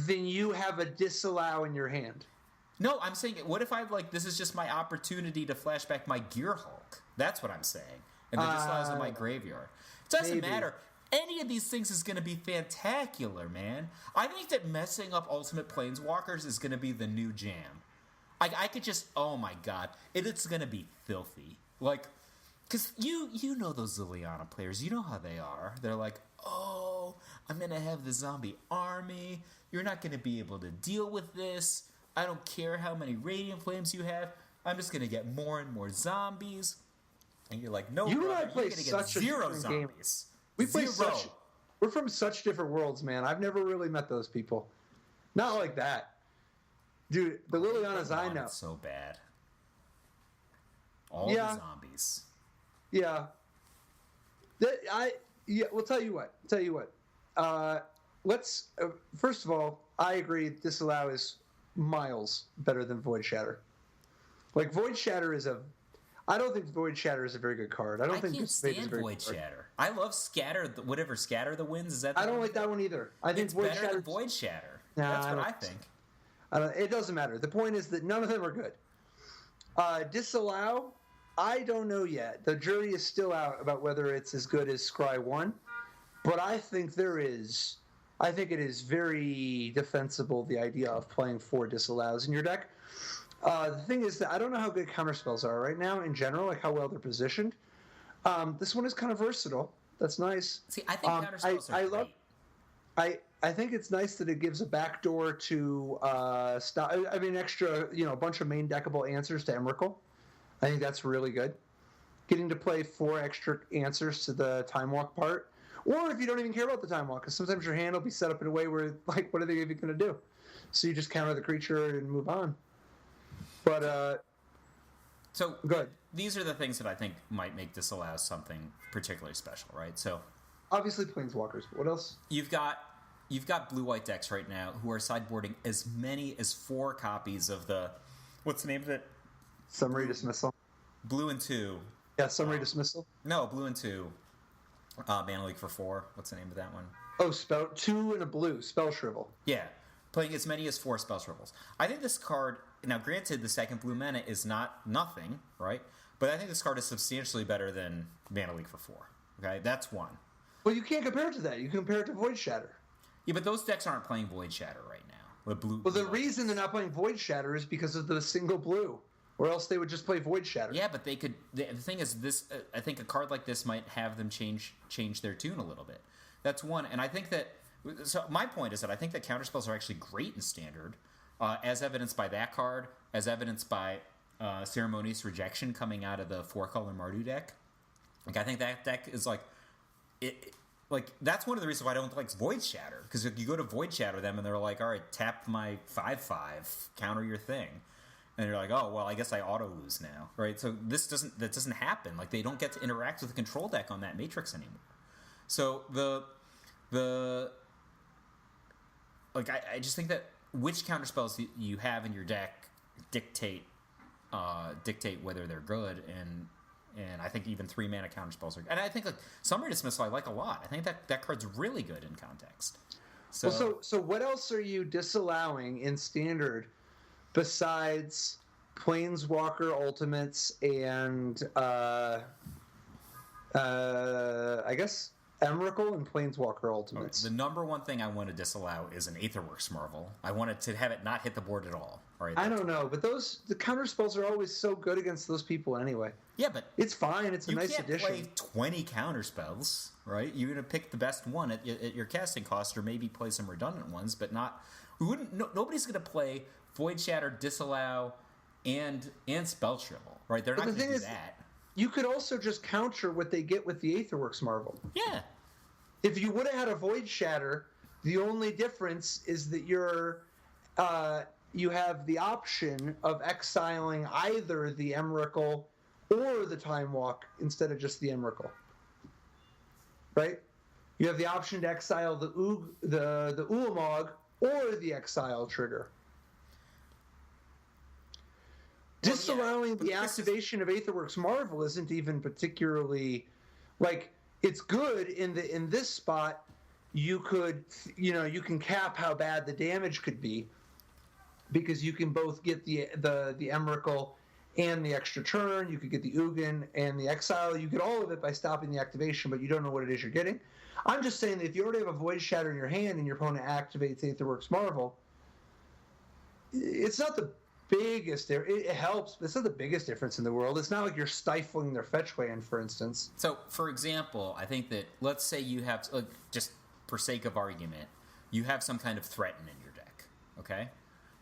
than you have a disallow in your hand? No, I'm saying, what if this is just my opportunity to flashback my Gear Hulk? That's what I'm saying. And the disallows in my graveyard. It doesn't matter. Any of these things is going to be fantacular, man. I think that messing up Ultimate Planeswalkers is going to be the new jam. I could just, oh my god, it's going to be filthy. Like, because you know those Liliana players, you know how they are. They're like, oh, I'm going to have the zombie army. You're not going to be able to deal with this. I don't care how many Radiant Flames you have. I'm just going to get more and more zombies. And you're like, no, you brother, and I play you're going to get such zero a zombies. Game. We're from such different worlds, man. I've never really met those people. Not like that. Dude, the Lilianas I know. It's so bad. All the zombies. Yeah. We'll tell you what. First of all, I agree Disallow is miles better than Void Shatter. Like, Void Shatter I don't think Void Shatter is a very good card. I can't stand Void Shatter. I love Scatter the Winds. Is that? I don't like that one either. I think it's better than Void Shatter. That's what I think. It doesn't matter. The point is that none of them are good. Disallow, I don't know yet. The jury is still out about whether it's as good as Scry 1, but I think it is very defensible, the idea of playing 4 Disallows in your deck. The thing is that I don't know how good counterspells are right now in general, like how well they're positioned. This one is kind of versatile. That's nice. See, I think counterspells are great. I think it's nice that it gives a backdoor to stop. I mean, extra, a bunch of main deckable answers to Emrakul. I think that's really good. Getting to play 4 extra answers to the Time Walk part, or if you don't even care about the Time Walk, because sometimes your hand will be set up in a way where, like, what are they even going to do? So you just counter the creature and move on. But so good. These are the things that I think might make Disallow something particularly special, right? So obviously Planeswalkers. But what else? You've got blue-white decks right now who are sideboarding as many as 4 copies of the, what's the name of it? Summary Dismissal. Blue and 2. Yeah, Summary Dismissal. No, blue and 2. Mana League for 4. What's the name of that one? Oh, 2 and a blue. Spell Shrivel. Yeah, playing as many as 4 Spell Shrivels. I think this card, now granted the second blue mana is not nothing, right? But I think this card is substantially better than Mana League for 4. Okay, that's one. Well, you can't compare it to that. You can compare it to Void Shatter. Yeah, but those decks aren't playing Void Shatter right now. The reason they're not playing Void Shatter is because of the single blue, or else they would just play Void Shatter. Yeah, but they could. The thing is, this. I think a card like this might have them change their tune a little bit. That's one, and I think that. So my point is that I think that counterspells are actually great in Standard, as evidenced by that card, as evidenced by Ceremonious Rejection coming out of the 4-color Mardu deck. Like, I think that deck is like like that's one of the reasons why I don't like Void Shatter, because you go to Void Shatter them and they're like, all right, tap my 5/5, counter your thing, and you're like, oh well, I guess I auto lose now, right? So that doesn't happen. Like they don't get to interact with the control deck on that matrix anymore. So I just think that which counterspells you have in your deck dictate whether they're good, and I think even 3-mana counterspells are good. And I think like Summary Dismissal I like a lot. I think that card's really good in context. So what else are you disallowing in Standard besides Planeswalker Ultimates and I guess Emrakul and Planeswalker Ultimates? The number one thing I want to disallow is an Aetherworks Marvel. I wanted to have it not hit the board at all. All right, I don't know, but the counterspells are always so good against those people anyway. Yeah, but it's fine. It's a nice addition. You can't play 20 counterspells, right? You're going to pick the best one at your casting cost, or maybe play some redundant ones, but not. Nobody's going to play Void Shatter, Disallow, and Spell Shrivel, right? They're not going to do that. You could also just counter what they get with the Aetherworks Marvel. Yeah. If you would have had a Void Shatter, the only difference is that you have the option of exiling either the Emrakul or the Time Walk instead of just the Emrakul. Right? You have the option to exile the Ulamog or the Exile trigger. Disallowing the activation of Aetherworks Marvel isn't even particularly like it's good in this spot. You can cap how bad the damage could be because you can both get the Emrakul and the extra turn. You could get the Ugin and the Exile. You get all of it by stopping the activation, but you don't know what it is you're getting. I'm just saying that if you already have a Void Shatter in your hand and your opponent activates Aetherworks Marvel, it's not the biggest. It helps, but it's not the biggest difference in the world. It's not like you're stifling their fetch land, for instance. So, for example, I think that let's say you have, just for sake of argument, you have some kind of threaten in your deck, okay?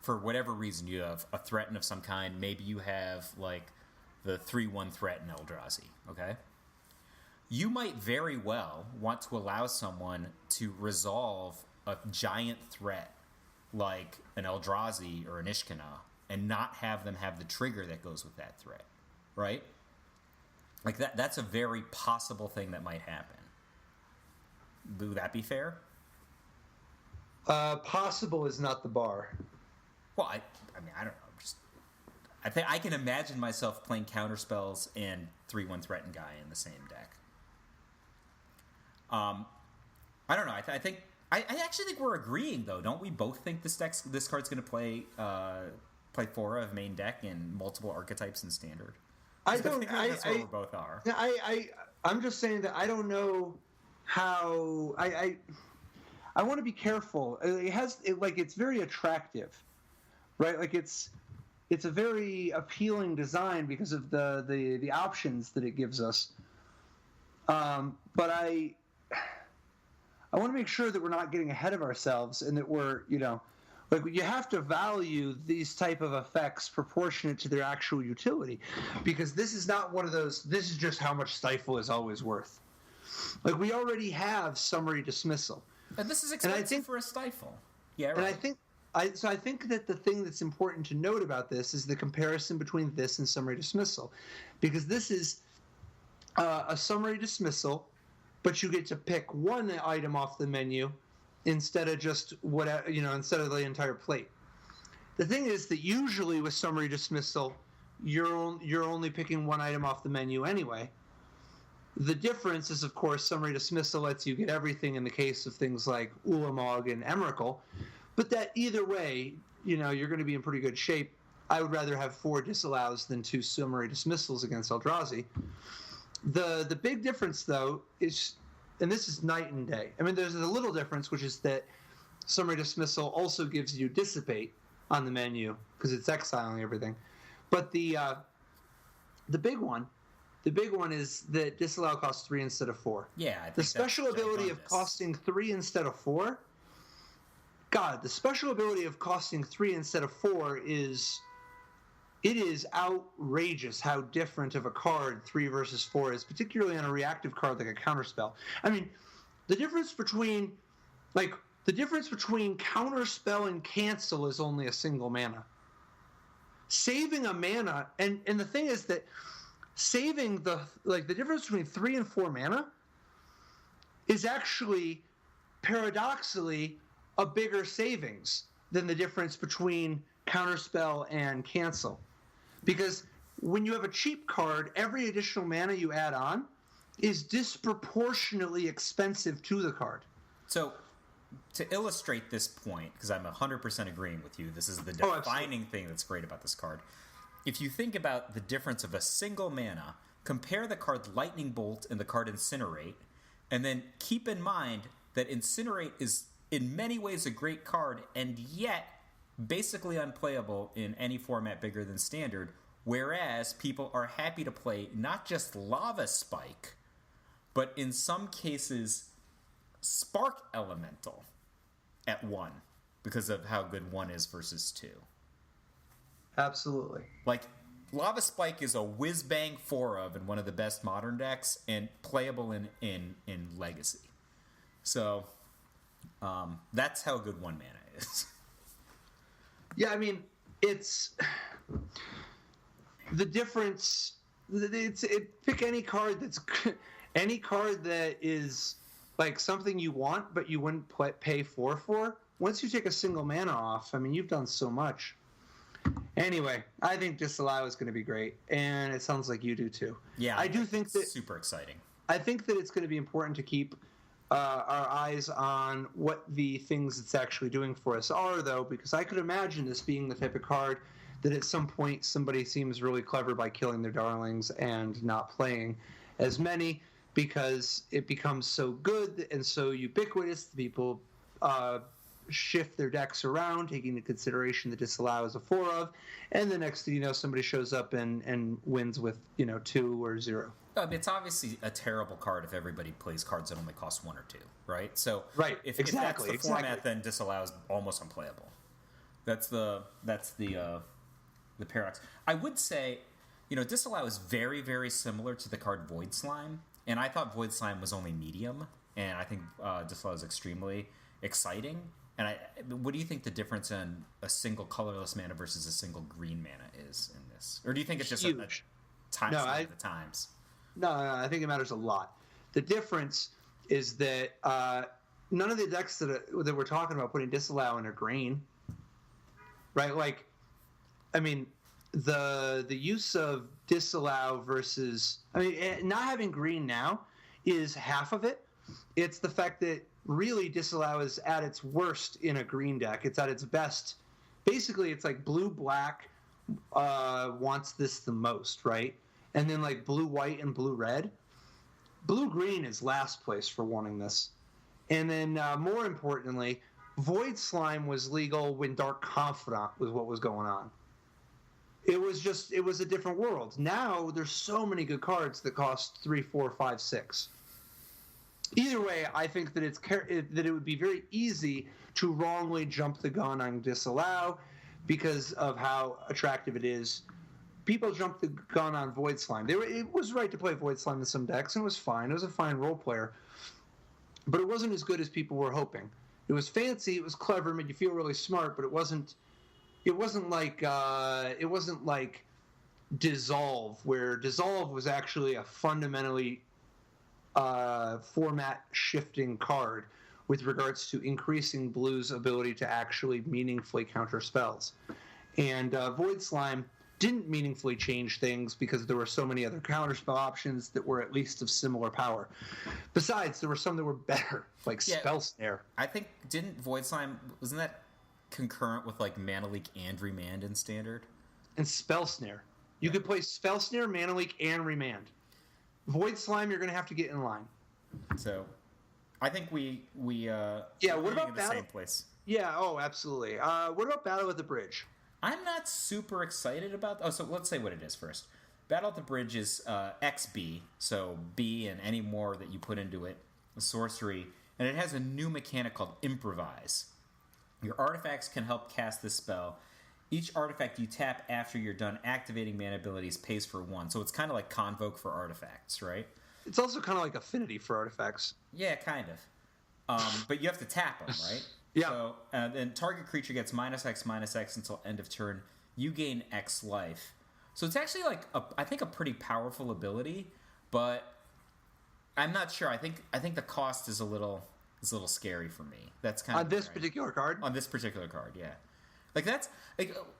For whatever reason, you have a threaten of some kind. Maybe you have, like, the 3/1 threaten Eldrazi, okay? You might very well want to allow someone to resolve a giant threat like an Eldrazi or an Ishkanah and not have them have the trigger that goes with that threat, right? Like that's a very possible thing that might happen. Would that be fair? Possible is not the bar. Well, I mean, I don't know. I think I can imagine myself playing counterspells and 3/1 threaten guy in the same deck. I don't know. I actually think we're agreeing though. Don't we both think this card's going to play Fora of main deck in multiple archetypes in Standard? I don't. That's where we both are. I'm just saying that I don't know how. I want to be careful. It's very attractive, right? Like it's a very appealing design because of the options that it gives us. But I want to make sure that we're not getting ahead of ourselves and that we're, you have to value these type of effects proportionate to their actual utility, because this is not one of those, this is just how much Stifle is always worth. Like, we already have Summary Dismissal. And this is expensive for a Stifle. Yeah, right. And I think that the thing that's important to note about this is the comparison between this and Summary Dismissal, because this is a Summary Dismissal, but you get to pick one item off the menu instead of just instead of the entire plate. The thing is that usually with Summary Dismissal, you're only picking one item off the menu anyway. The difference is, of course, Summary Dismissal lets you get everything in the case of things like Ulamog and Emrakul, but that either way, you're going to be in pretty good shape. I would rather have 4 disallows than 2 Summary Dismissals against Eldrazi. The big difference, though, is, and this is night and day. I mean, there's a little difference, which is that Summary Dismissal also gives you Dissipate on the menu because it's exiling everything. But the big one is that Disallow costs 3 instead of 4. Yeah, I think the special ability of costing 3 instead of 4. God, the special ability of costing 3 instead of 4 is it is outrageous how different of a card 3 versus 4 is, particularly on a reactive card like a counterspell. I mean, the difference between counterspell and cancel is only a single mana. Saving a mana, and the thing is that saving the difference between 3 and 4 mana is actually paradoxically a bigger savings than the difference between counterspell and cancel. Because when you have a cheap card, every additional mana you add on is disproportionately expensive to the card. So, to illustrate this point, because I'm 100% agreeing with you, this is the defining thing that's great about this card. If you think about the difference of a single mana, compare the card Lightning Bolt and the card Incinerate, and then keep in mind that Incinerate is in many ways a great card, and yet basically unplayable in any format bigger than Standard, whereas people are happy to play not just Lava Spike, but in some cases Spark Elemental at 1 because of how good 1 is versus 2. Absolutely. Like, Lava Spike is a whiz-bang 4-of in one of the best Modern decks and playable in Legacy. So, that's how good 1 mana is. Yeah, I mean, it's the difference. Pick any card that is like something you want, but you wouldn't pay 4 for. Once you take a single mana off, I mean, you've done so much. Anyway, I think Disallow is going to be great, and it sounds like you do too. Yeah, I do think that super exciting. I think that it's going to be important to keep our eyes on what the things it's actually doing for us are, though, because I could imagine this being the type of card that at some point somebody seems really clever by killing their darlings and not playing as many because it becomes so good and so ubiquitous that people shift their decks around, taking into consideration the Disallow as a 4-of, and the next thing you know, somebody shows up and wins with 2 or 0. It's obviously a terrible card if everybody plays cards that only cost 1 or 2, right? So right, if exactly, that's the format, then Disallow is almost unplayable. That's the paradox. I would say, Disallow is very, very similar to the card Void Slime, and I thought Void Slime was only medium, and I think Disallow is extremely exciting. And what do you think the difference in a single colorless mana versus a single green mana is in this? Or do you think it's just a time of the times? No, I think it matters a lot. The difference is that none of the decks that we're talking about putting Disallow in are green, right? Like, I mean, the use of Disallow versus, not having green now is half of it. It's the fact that really Disallow is at its worst in a green deck. It's at its best. Basically, it's like blue-black wants this the most, right? And then like blue-white and blue-red. Blue-green is last place for wanting this. And then more importantly, Void Slime was legal when Dark Confidant was what was going on. It was a different world. Now there's so many good cards that cost 3, 4, 5, 6. Either way, I think that that it would be very easy to wrongly jump the gun on Disallow because of how attractive it is. People jumped the gun on Void Slime. It was right to play Void Slime in some decks, and it was fine. It was a fine role player. But it wasn't as good as people were hoping. It was fancy, it was clever, made you feel really smart, but it wasn't like Dissolve, where Dissolve was actually a fundamentally format shifting card with regards to increasing blue's ability to actually meaningfully counter spells. And Void Slime didn't meaningfully change things because there were so many other counterspell options that were at least of similar power. Besides, there were some that were better, like Spell Snare. I think, didn't Void Slime, wasn't that concurrent with like Mana Leak and Remand in Standard? And Spell Snare. You could play Spell Snare, Mana Leak, and Remand. Void Slime, you're going to have to get in line. So, I think we what about in the same place. Yeah, oh, absolutely. What about Battle at the Bridge? I'm not super excited about... Oh, so let's say what it is first. Battle at the Bridge is XB, so B and any more that you put into it, a sorcery, and it has a new mechanic called Improvise. Your artifacts can help cast this spell, Each artifact you tap after you're done activating mana abilities pays for 1. So it's kind of like Convoke for artifacts, right? It's also kind of like Affinity for artifacts. Yeah, kind of. But you have to tap them, right? Yeah. So then target creature gets -X until end of turn. You gain X life. So it's actually like I think a pretty powerful ability, but I'm not sure. I think the cost is a little scary for me. That's kind of on this particular card. On this particular card, yeah. Like that's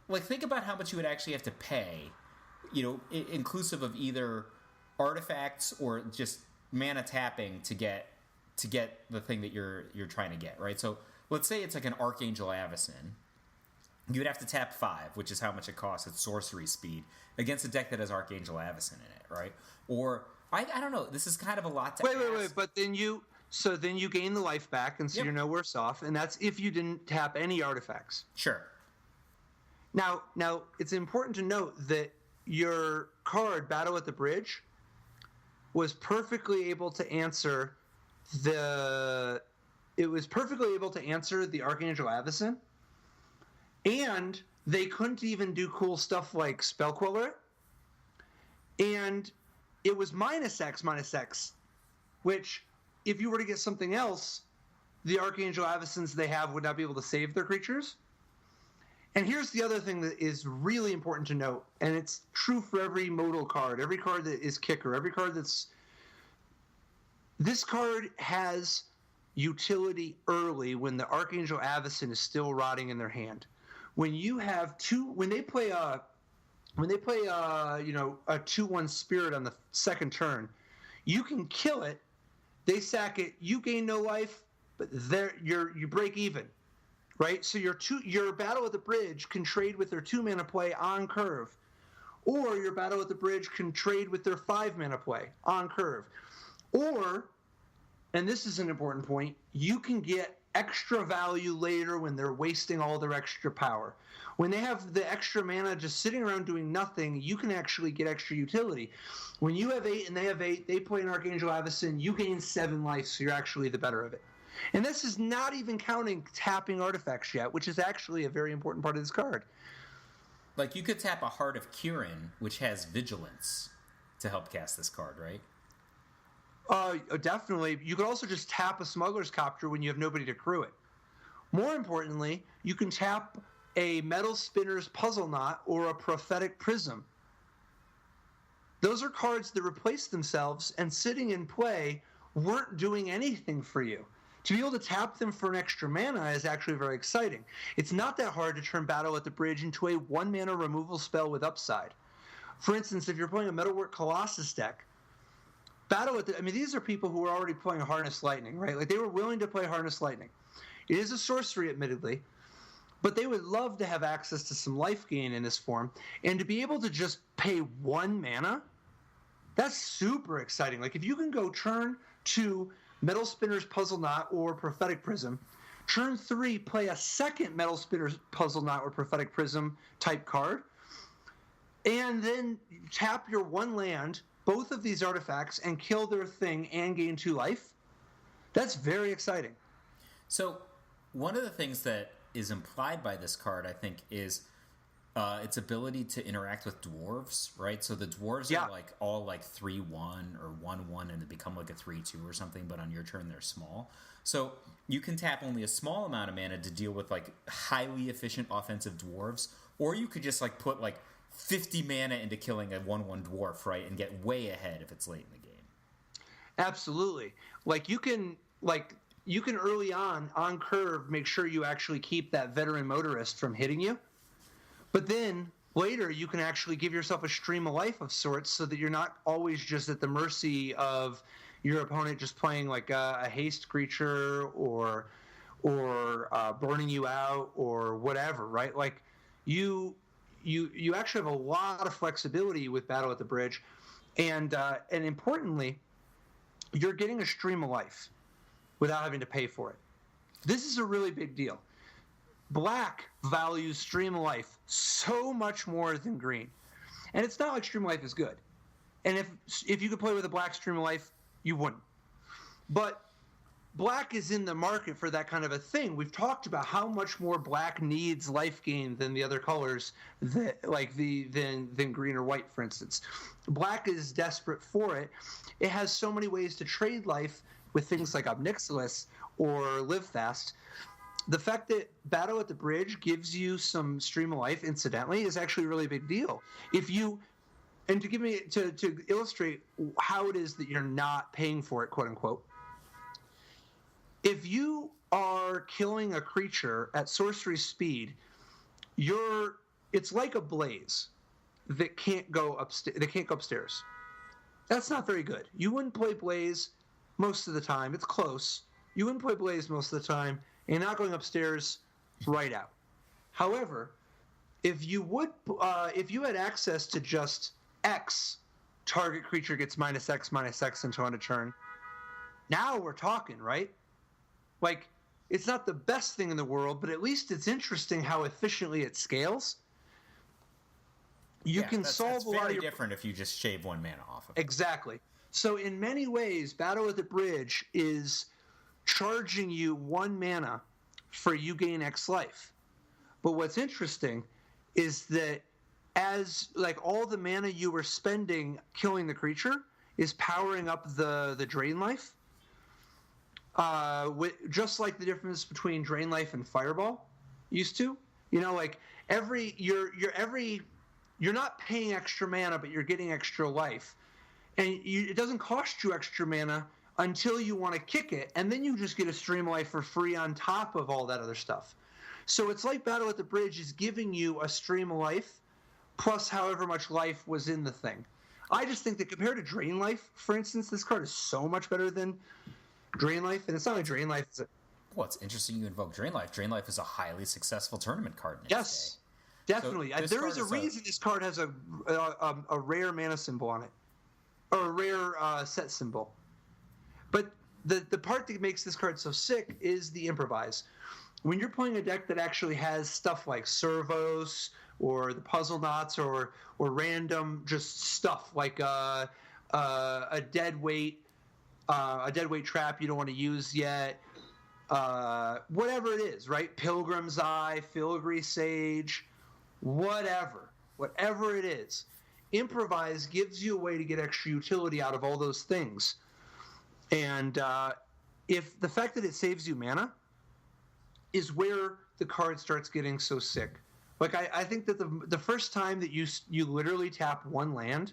like think about how much you would actually have to pay, inclusive of either artifacts or just mana tapping to get the thing that you're trying to get, right? So let's say it's like an Archangel Avacyn. You would have to tap 5, which is how much it costs at sorcery speed, against a deck that has Archangel Avacyn in it, right? Or I don't know. This is kind of a lot to ask. Wait. But then you gain the life back, and so you're no worse off. And that's if you didn't tap any artifacts. Sure. Now it's important to note that your card Battle at the Bridge was perfectly able to answer the Archangel Avacyn, and they couldn't even do cool stuff like Spell Queller, and it was -X, which if you were to get something else, the Archangel Avacyns they have would not be able to save their creatures. And here's the other thing that is really important to note, and it's true for every modal card, every card that is kicker, every card that's... This card has utility early when the Archangel Avacyn is still rotting in their hand. When you have when they play a 2/1 Spirit on the second turn, you can kill it, they sack it, you gain no life, but you break even. Right, so your Battle at the Bridge can trade with their 2-mana play on curve, or your Battle at the Bridge can trade with their 5-mana play on curve, or, and this is an important point, you can get extra value later when they're wasting all their extra power. When they have the extra mana just sitting around doing nothing, you can actually get extra utility. When you have 8 and they have 8, they play an Archangel Avacyn, you gain 7 life, so you're actually the better of it. And this is not even counting tapping artifacts yet, which is actually a very important part of this card. Like, you could tap a Heart of Kirin, which has Vigilance, to help cast this card, right? Definitely. You could also just tap a Smuggler's Copter when you have nobody to crew it. More importantly, you can tap a Metal Spinner's Puzzle Knot or a Prophetic Prism. Those are cards that replace themselves and sitting in play weren't doing anything for you. To be able to tap them for an extra mana is actually very exciting. It's not that hard to turn Battle at the Bridge into a 1-mana removal spell with upside. For instance, if you're playing a Metalwork Colossus deck, these are people who are already playing Harness Lightning, right? Like, they were willing to play Harness Lightning. It is a sorcery, admittedly, but they would love to have access to some life gain in this form, and to be able to just pay 1 mana, that's super exciting. Like, if you can go turn 2 Metal Spinner's Puzzle Knot or Prophetic Prism, turn 3 play a second Metal Spinner's Puzzle Knot or Prophetic Prism type card, and then tap your 1 land, both of these artifacts, and kill their thing and gain 2 life, that's very exciting. So one of the things that is implied by this card, I think, is its ability to interact with dwarves, right? So the dwarves are all 3/1 or 1/1, and they become like a 3/2 or something, but on your turn they're small. So you can tap only a small amount of mana to deal with highly efficient offensive dwarves, or you could just put 50 mana into killing a 1/1 dwarf, right, and get way ahead if it's late in the game. Absolutely. You can early on curve, make sure you actually keep that Veteran Motorist from hitting you. But then later you can actually give yourself a stream of life of sorts, so that you're not always just at the mercy of your opponent just playing a haste creature or burning you out or whatever, right? You actually have a lot of flexibility with Battle at the Bridge, and importantly, you're getting a stream of life without having to pay for it. This is a really big deal. Black values Stream of Life so much more than green. And it's not like Stream of Life is good. And if you could play with a black Stream of Life, you wouldn't. But Black is in the market for that kind of a thing. We've talked about how much more black needs life gain than the other colors, than green or white, for instance. Black is desperate for it. It has so many ways to trade life with things like Obnixilis or Live Fast. The fact that Battle at the Bridge gives you some stream of life, incidentally, is actually a really big deal. And to illustrate how it is that you're not paying for it, quote unquote. If you are killing a creature at sorcery speed, it's like a blaze that can't go upstairs. That's not very good. You wouldn't play blaze most of the time. It's close. You wouldn't play blaze most of the time, and not going upstairs right out. However, if you had access to just X, target creature gets -X until end of turn. Now we're talking, right? Like, it's not the best thing in the world, but at least it's interesting how efficiently it scales. You can solve a lot of very different if you just shave 1 mana off of it. Exactly. So in many ways, Battle at the Bridge is charging you 1 mana for you gain X life. But what's interesting is that as like all the mana you were spending killing the creature is powering up the drain life. Just like the difference between drain life and fireball used to, like you're not paying extra mana, but you're getting extra life, and it doesn't cost you extra mana until you want to kick it, and then you just get a stream of life for free on top of all that other stuff. So it's like Battle at the Bridge is giving you a stream of life plus however much life was in the thing. I just think that compared to Drain Life, for instance, this card is so much better than Drain Life, and it's not like Drain Life. Well, it's interesting you invoke Drain Life. Drain Life is a highly successful tournament card. Yes, definitely. So there is a reason this card has a rare mana symbol on it, or a rare set symbol. But the part that makes this card so sick is the improvise. When you're playing a deck that actually has stuff like Servos or the Puzzle Knots or random just stuff like a dead weight trap you don't want to use yet, whatever it is, right? Pilgrim's Eye, Filigree Sage, whatever it is. Improvise gives you a way to get extra utility out of all those things. And if the fact that it saves you mana is where the card starts getting so sick. Like I think that the first time that you literally tap 1 land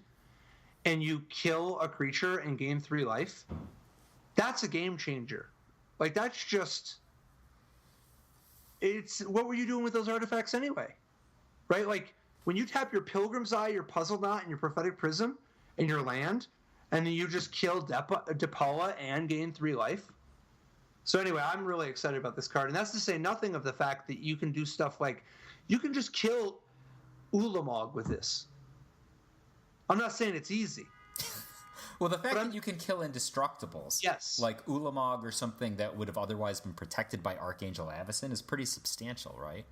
and you kill a creature and gain 3 life, that's a game changer. Like that's just, it's what were you doing with those artifacts anyway, right? Like when you tap your Pilgrim's Eye, your Puzzle Knot, and your Prophetic Prism and your land, and then you just kill Depala and gain 3 life. So anyway, I'm really excited about this card, and that's to say nothing of the fact that you can do stuff like you can just kill Ulamog with this. I'm not saying it's easy. Well, the fact that you can kill indestructibles, yes, like Ulamog or something that would have otherwise been protected by Archangel Avacyn, is pretty substantial, right?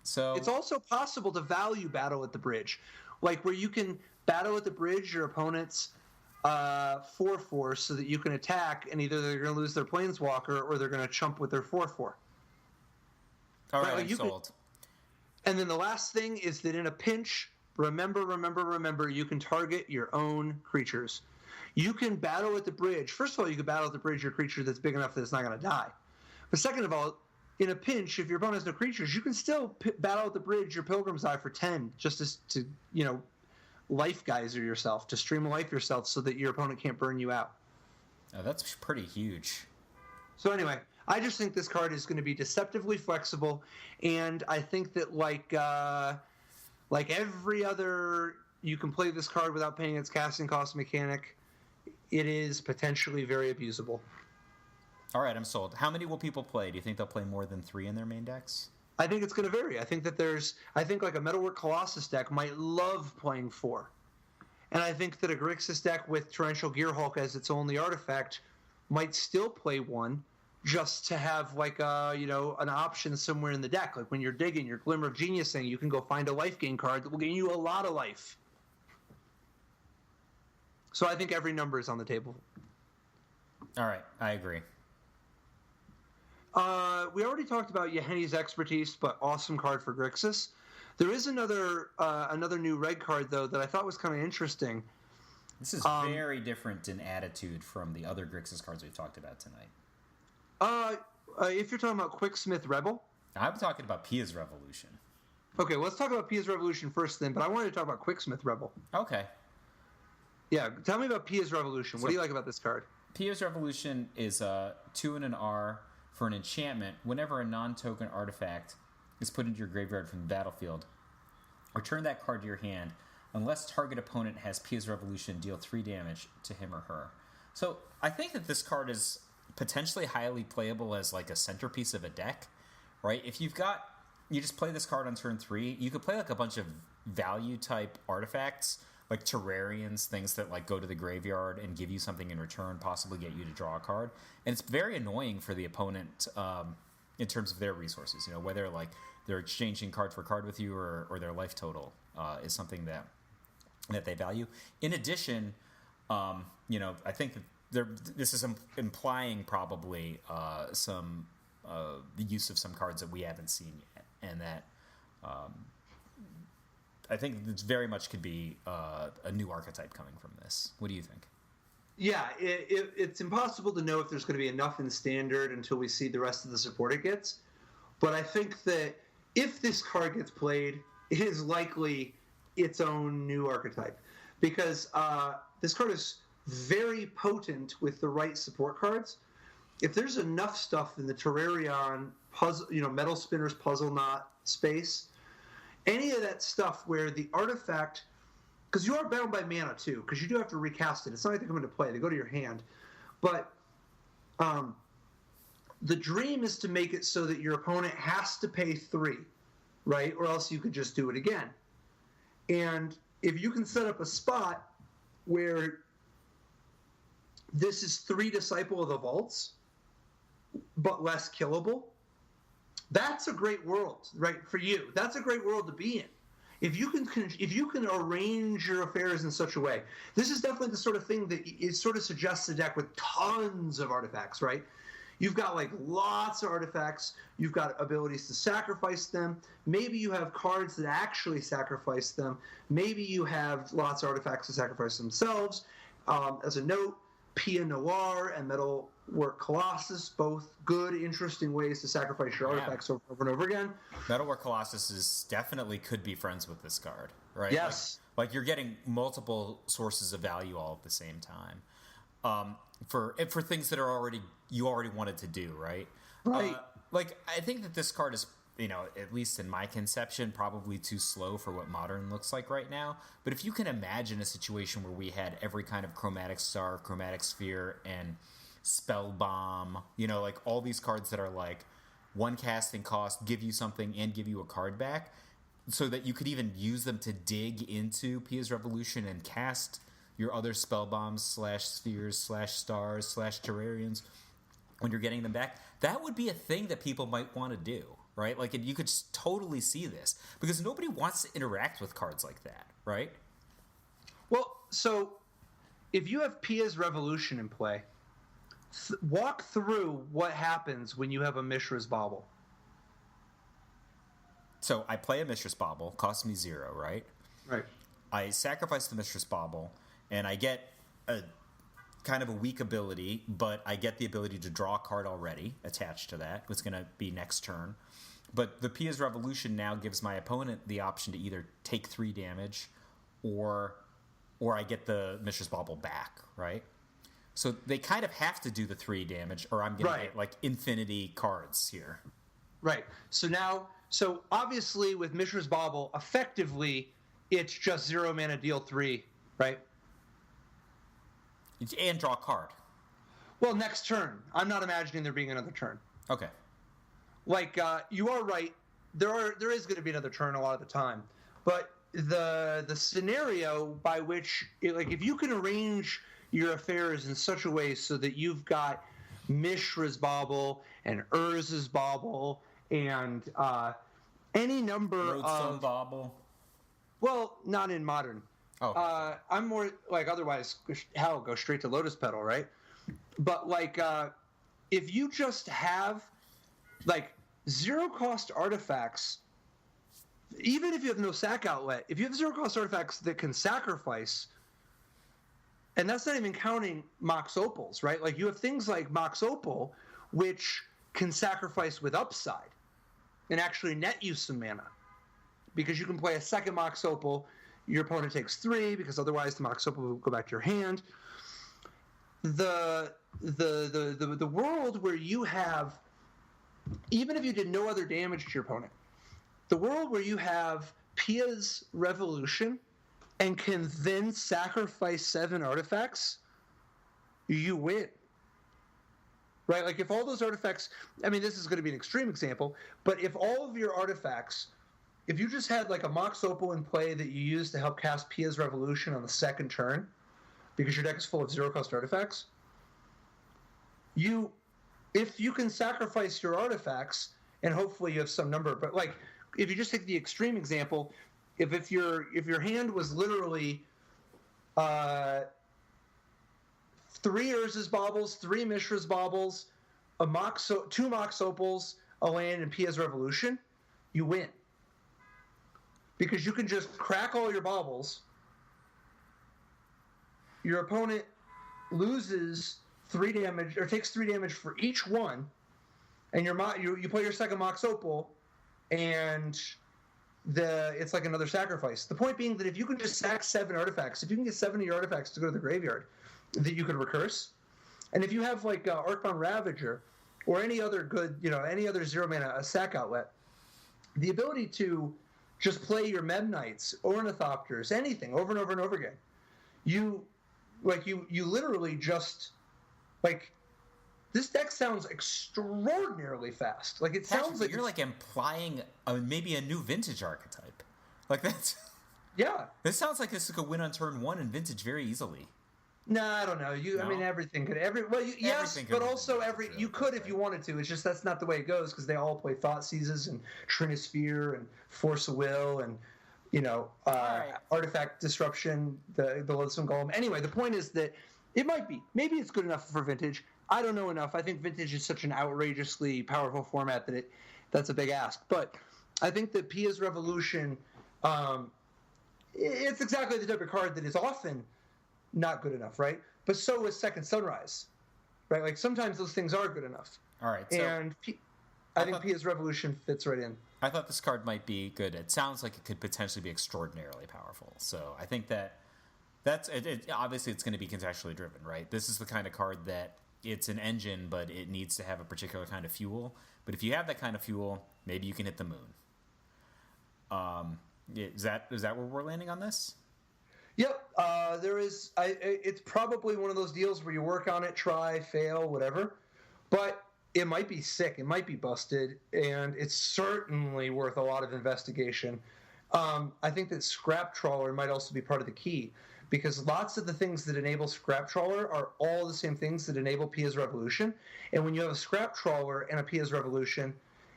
So it's also possible to value Battle at the Bridge, like where you can Battle at the Bridge your opponent's 4/4 so that you can attack, and either they're going to lose their Planeswalker or they're going to chump with their 4/4. All right, I'm sold. And then the last thing is that in a pinch, remember, you can target your own creatures. You can Battle at the Bridge. First of all, you can Battle at the Bridge your creature that's big enough that it's not going to die. But second of all, in a pinch, if your opponent has no creatures, you can still Battle at the Bridge your Pilgrim's Eye for 10 just to life geyser yourself, to stream life yourself so that your opponent can't burn you out. Oh, that's pretty huge. So anyway, I just think this card is going to be deceptively flexible, and I think that like every other, you can play this card without paying its casting cost mechanic. It is potentially very abusable. All right, I'm sold. How many will people play? Do you think they'll play more than 3 in their main decks? I think it's going to vary. I think like a Metalwork Colossus deck might love playing 4. And I think that a Grixis deck with Torrential Gearhulk as its only artifact might still play 1 just to have like an option somewhere in the deck. Like when you're digging, your Glimmer of Genius thing, you can go find a life gain card that will gain you a lot of life. So I think every number is on the table. All right, I agree. We already talked about Yeheni's Expertise, but awesome card for Grixis. There is another new red card, though, that I thought was kind of interesting. This is very different in attitude from the other Grixis cards we've talked about tonight. If you're talking about Quicksmith Rebel? I'm talking about Pia's Revolution. Okay, well, let's talk about Pia's Revolution first then, but I wanted to talk about Quicksmith Rebel. Okay. Yeah, tell me about Pia's Revolution. What do you like about this card? Pia's Revolution is 2 and an R for an enchantment. Whenever a non-token artifact is put into your graveyard from the battlefield, return that card to your hand. Unless target opponent has Pia's Revolution, deal 3 damage to him or her. So I think that this card is potentially highly playable as like a centerpiece of a deck, right? If you just play this card on turn 3, you could play like a bunch of value type artifacts, like Terrarians, things that like go to the graveyard and give you something in return, possibly get you to draw a card. And it's very annoying for the opponent in terms of their resources, whether like they're exchanging card for card with you or their life total is something that they value. In addition, I think that this is implying probably the use of some cards that we haven't seen yet, and that I think this very much could be a new archetype coming from this. What do you think? Yeah, it's impossible to know if there's going to be enough in Standard until we see the rest of the support it gets. But I think that if this card gets played, it is likely its own new archetype, because this card is very potent with the right support cards. If there's enough stuff in the Terrarion puzzle, Metal Spinner's Puzzle Knot space, any of that stuff where the artifact, because you are bound by mana too, because you do have to recast it. It's not like they come into play; they go to your hand. But the dream is to make it so that your opponent has to pay 3, right? Or else you could just do it again. And if you can set up a spot where this is 3 Disciple of the Vaults, but less killable, that's a great world, right, for you. That's a great world to be in. If you can arrange your affairs in such a way, this is definitely the sort of thing that it sort of suggests a deck with tons of artifacts, right? You've got like lots of artifacts. You've got abilities to sacrifice them. Maybe you have cards that actually sacrifice them. Maybe you have lots of artifacts to sacrifice themselves. As a note, Pia Noir and Metalwork Colossus, both good, interesting ways to sacrifice your artifacts over and over again. Metalwork Colossus definitely could be friends with this card, right? Yes. Like you're getting multiple sources of value all at the same time. For things that you already wanted to do, right? Right. I think that this card is, at least in my conception, probably too slow for what Modern looks like right now. But if you can imagine a situation where we had every kind of Chromatic Star, Chromatic Sphere, and Spell Bomb, like all these cards that are like 1 casting cost, give you something, and give you a card back, so that you could even use them to dig into Pia's Revolution and cast your other Spell Bombs / Spheres / Stars / Terrarians when you're getting them back. That would be a thing that people might want to do, right? Like, you could totally see this, because nobody wants to interact with cards like that, right? Well, so if you have Pia's Revolution in play, walk through what happens when you have a Mishra's Bauble. So I play a Mishra's Bauble, costs me 0, right? Right. I sacrifice the Mishra's Bauble, and I get a kind of a weak ability, but I get the ability to draw a card already attached to that. It's going to be next turn. But the Pia's Revolution now gives my opponent the option to either take 3 damage or I get the Mishra's Bauble back, right? So they kind of have to do the 3 damage, or I'm going to get like infinity cards here. Right. So obviously with Mishra's Bauble, effectively it's just 0 mana, deal 3, right? And draw a card. Well, next turn. I'm not imagining there being another turn. Okay. Like, you are right. There is going to be another turn a lot of the time. But the scenario by which, if you can arrange your affairs in such a way so that you've got Mishra's Bauble and Urza's Bauble and any number Roadstone of... Bauble. Well, not in Modern. Oh. I'm more like, otherwise, hell, go straight to Lotus Petal, right? But if you just have like zero cost artifacts, even if you have no sack outlet, if you have zero cost artifacts that can sacrifice, and that's not even counting Mox Opals, right? Like you have things like Mox Opal, which can sacrifice with upside and actually net you some mana. Because you can play a second Mox Opal, your opponent takes 3, because otherwise the Mox Opal will go back to your hand. The world where you have, even if you did no other damage to your opponent, the world where you have Pia's Revolution and can then sacrifice 7 artifacts, you win. Right? Like if all those artifacts, I mean, this is going to be an extreme example, but if all of your artifacts, if you just had like a Mox Opal in play that you use to help cast Pia's Revolution on the second turn, because your deck is full of zero cost artifacts, if you can sacrifice your artifacts, and hopefully you have some number, but like if you just take the extreme example, if your hand was literally 3 Urza's Baubles, 3 Mishra's Baubles, 2 Mox Opals, a land, and Pia's Revolution, you win. Because you can just crack all your baubles, your opponent loses 3 damage, or takes 3 damage for each one, and you play your second Mox Opal, and it's like another sacrifice. The point being that if you can just sack 7 artifacts, if you can get 7 of your artifacts to go to the graveyard, that you could recurse, and if you have like Arcbound Ravager or any other good, any other 0 mana sack outlet, the ability to just play your Memnites, Ornithopters, anything over and over and over again, you literally just like. This deck sounds extraordinarily fast. Like it sounds like you're like implying maybe a new Vintage archetype. Like that's yeah. This sounds like this could win on turn 1 in Vintage very easily. No, I don't know. I mean, everything could. Yes, but also you could if you wanted to. It's just that's not the way it goes because they all play Thoughtseizes and Trinisphere and Force of Will and Artifact Disruption, the Loathsome Golem. Anyway, the point is that it might be. Maybe it's good enough for Vintage. I don't know enough. I think Vintage is such an outrageously powerful format that that's a big ask. But I think that Pia's Revolution, it's exactly the type of card that is often not good enough, right? But so is Second Sunrise, right? Like sometimes those things are good enough. All right. So and I think Pia's Revolution fits right in. I thought this card might be good. It sounds like it could potentially be extraordinarily powerful. So I think that's obviously it's going to be contextually driven, right? This is the kind of card that it's an engine, but it needs to have a particular kind of fuel. But if you have that kind of fuel, maybe you can hit the moon. Is that where we're landing on this? Yep. There is. It's probably one of those deals where you work on it, try, fail, whatever. But it might be sick. It might be busted, and it's certainly worth a lot of investigation. I think that Scrap Trawler might also be part of the key. Because lots of the things that enable Scrap Trawler are all the same things that enable Pia's Revolution. And when you have a Scrap Trawler and a Pia's Revolution,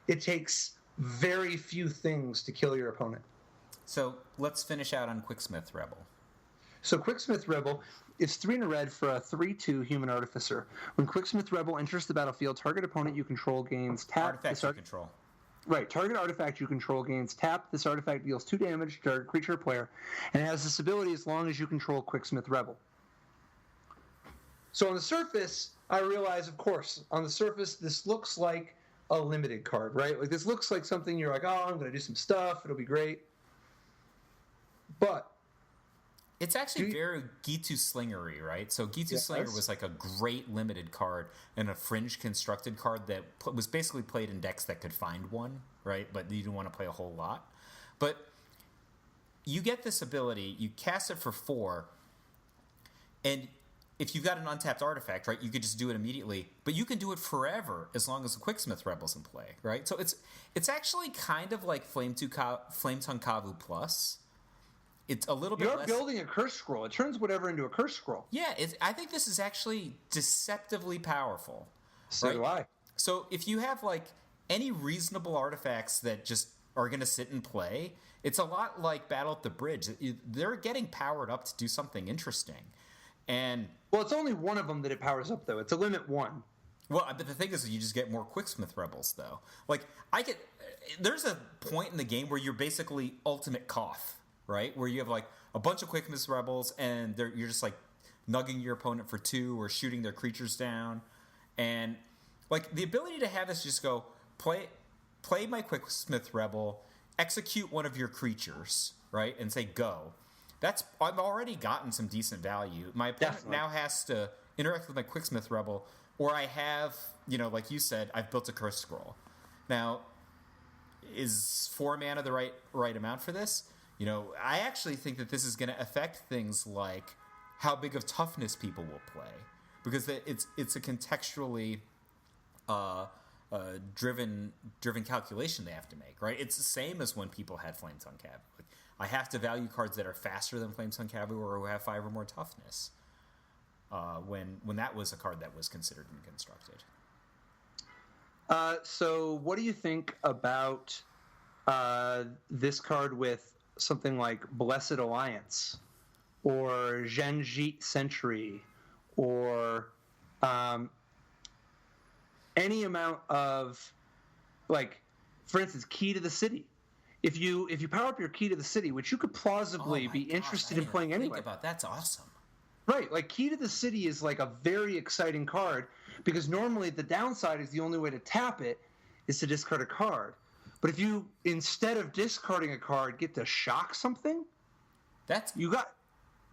it takes very few things to kill your opponent. So let's finish out on Quicksmith Rebel. So Quicksmith Rebel is 3 and a red for a 3/2 Human Artificer. When Quicksmith Rebel enters the battlefield, target opponent you control gains tap. Artifacts you control. Right, target artifact you control gains tap. This artifact deals 2 damage to target creature or player, and it has this ability as long as you control Quicksmith Rebel. So on the surface, I realize, of course, on the surface, this looks like a limited card, right? Like this looks like something you're like, oh, I'm going to do some stuff, it'll be great. But it's actually very Gitu Slingery, right? So Gitu Slinger was like a great limited card and a fringe constructed card that was basically played in decks that could find one, right? But you didn't want to play a whole lot. But you get this ability, you cast it for 4, and if you've got an untapped artifact, right, you could just do it immediately. But you can do it forever as long as the Quicksmith Rebel's in play, right? So it's actually kind of like Flametongue Kavu Plus. It's a little bit You're less... building a curse scroll. It turns whatever into a curse scroll. Yeah, I think this is actually deceptively powerful. So do I. So if you have, like, any reasonable artifacts that just are going to sit and play, it's a lot like Battle at the Bridge. They're getting powered up to do something interesting. And... Well, it's only one of them that it powers up, though. It's a limit 1. Well, but the thing is, you just get more Quicksmith Rebels, though. Like, there's a point in the game where you're basically ultimate Koth, right? Where you have, like, a bunch of Quicksmith Rebels, and you're just, like, nugging your opponent for 2 or shooting their creatures down. And, like, the ability to have this just go, play my Quicksmith Rebel, execute one of your creatures, right? And say, go. I've already gotten some decent value. My opponent now has to interact with my Quicksmith Rebel, or I have, like you said, I've built a Curse Scroll. Now, is 4 mana the right amount for this? I actually think that this is going to affect things like how big of toughness people will play, because it's a contextually driven calculation they have to make, right? It's the same as when people had Flametongue Cavu. Like, I have to value cards that are faster than Flametongue Cavu or who have 5 or more toughness. When that was a card that was considered and constructed. So what do you think about this card with something like Blessed Alliance or Genjit Sentry or any amount of, like, for instance, Key to the City? If you power up your Key to the City, which you could plausibly be interested in playing anyway. That's awesome. Right, like Key to the City is like a very exciting card because normally the downside is the only way to tap it is to discard a card. But if you, instead of discarding a card, get to shock something, you got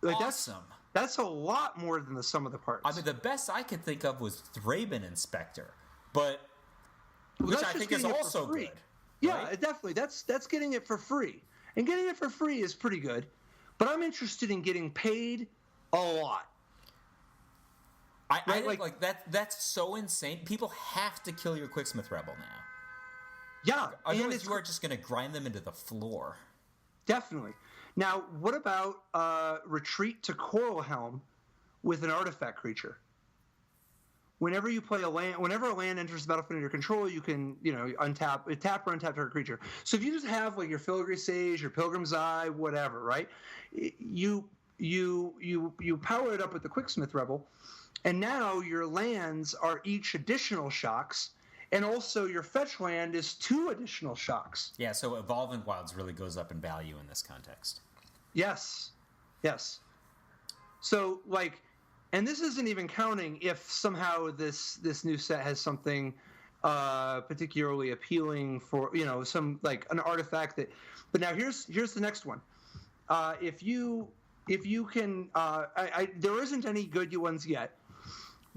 awesome. That's a lot more than the sum of the parts. I mean, the best I could think of was Thraben Inspector, which I think is also good. Yeah, right? Definitely. That's getting it for free, and getting it for free is pretty good. But I'm interested in getting paid a lot. I think like that's so insane. People have to kill your Quicksmith Rebel now. Yeah, otherwise you are just going to grind them into the floor. Definitely. Now, what about Retreat to Coral Helm with an artifact creature? Whenever you play a land, whenever a land enters the battlefield under your control, you can, tap or untap target creature. So if you just have like your Filigree Sage, your Pilgrim's Eye, whatever, right? You power it up with the Quicksmith Rebel, and now your lands are each additional shocks, and also your fetch land is 2 additional shocks. Yeah, so Evolving Wilds really goes up in value in this context. Yes. So, like, and this isn't even counting if somehow this new set has something particularly appealing for, some, like, an artifact that... But now here's the next one. If you can... there isn't any good ones yet,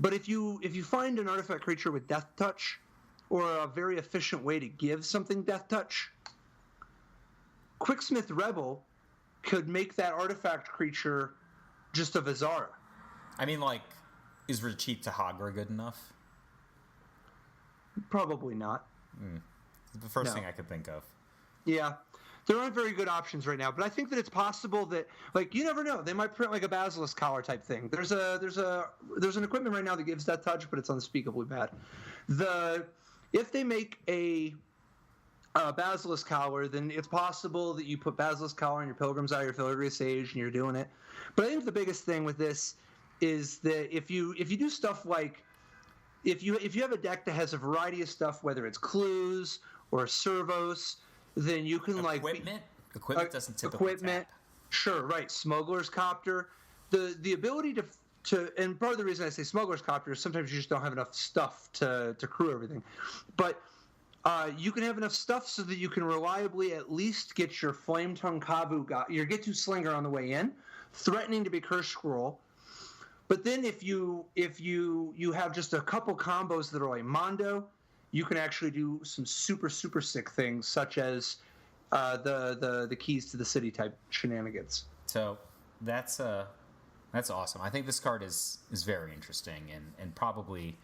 but if you find an artifact creature with Death Touch, or a very efficient way to give something Death Touch, Quicksmith Rebel could make that artifact creature just a Vizara. I mean, like, is Retreat to Hagra good enough? Probably not. The first thing I could think of. Yeah. There aren't very good options right now, but I think that it's possible that, like, you never know. They might print like a Basilisk Collar type thing. There's an equipment right now that gives Death Touch, but it's unspeakably bad. If they make a Basilisk Collar, then it's possible that you put Basilisk Collar in your Pilgrim's Eye or Filigree Sage, and you're doing it. But I think the biggest thing with this is that if you do stuff like if you have a deck that has a variety of stuff, whether it's clues or servos, then you can equipment doesn't typically tap. Sure, right. Smuggler's Copter, the ability to and part of the reason I say Smuggler's Copter is sometimes you just don't have enough stuff to crew everything, but you can have enough stuff so that you can reliably at least get your Flametongue Cavu, your Get to Slinger on the way in, threatening to be Curse Scroll. But then if you have just a couple combos that are like Mondo, you can actually do some super, super sick things, such as the Keys to the City type shenanigans. So that's awesome. I think this card is very interesting and probably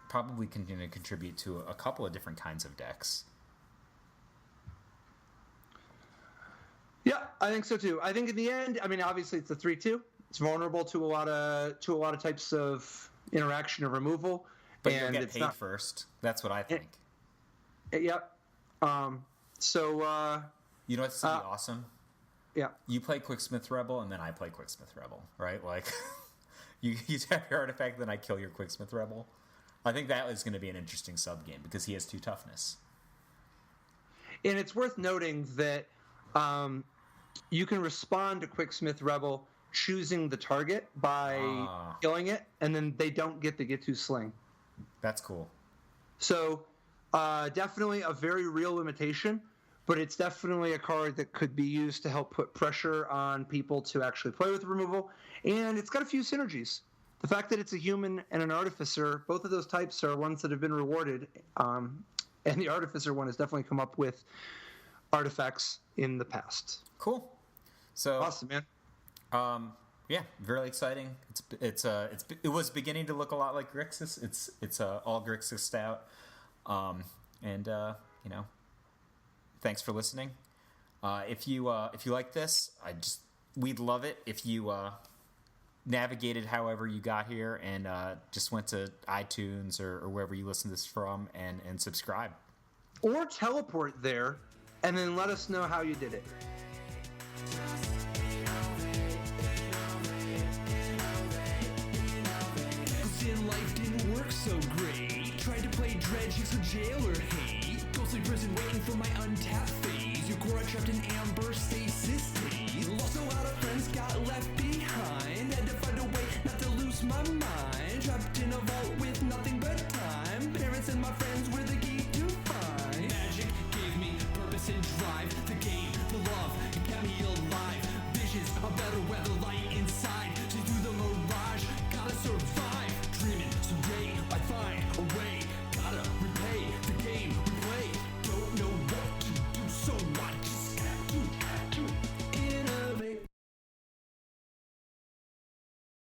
can contribute to a couple of different kinds of decks. Yeah, I think so too. I think in the end, I mean, obviously it's a 3/2. It's vulnerable to a lot of types of interaction or removal. But you'll get paid first. That's what I think. Yep. So you know what's gonna be awesome? Yeah. You play Quicksmith Rebel, and then I play Quicksmith Rebel, right? Like, you tap your artifact, then I kill your Quicksmith Rebel. I think that is going to be an interesting sub game because he has 2 toughness. And it's worth noting that you can respond to Quicksmith Rebel choosing the target by killing it, and then they don't get the Get to Sling. That's cool. So definitely a very real limitation, but it's definitely a card that could be used to help put pressure on people to actually play with removal, and it's got a few synergies. The fact that it's a human and an artificer, both of those types are ones that have been rewarded, and the artificer one has definitely come up with artifacts in the past. Cool. So awesome, man. Yeah, very exciting. It was beginning to look a lot like Grixis. It's all Grixis out. Thanks for listening. If you like this, we'd love it if you navigated however you got here and just went to iTunes or wherever you listen to this from and subscribe. Or teleport there and then let us know how you did it. Life didn't work so great. Tried to play dredge, use a jail or hate. Ghostly prison waiting for my untapped phase. Your core trapped in amber,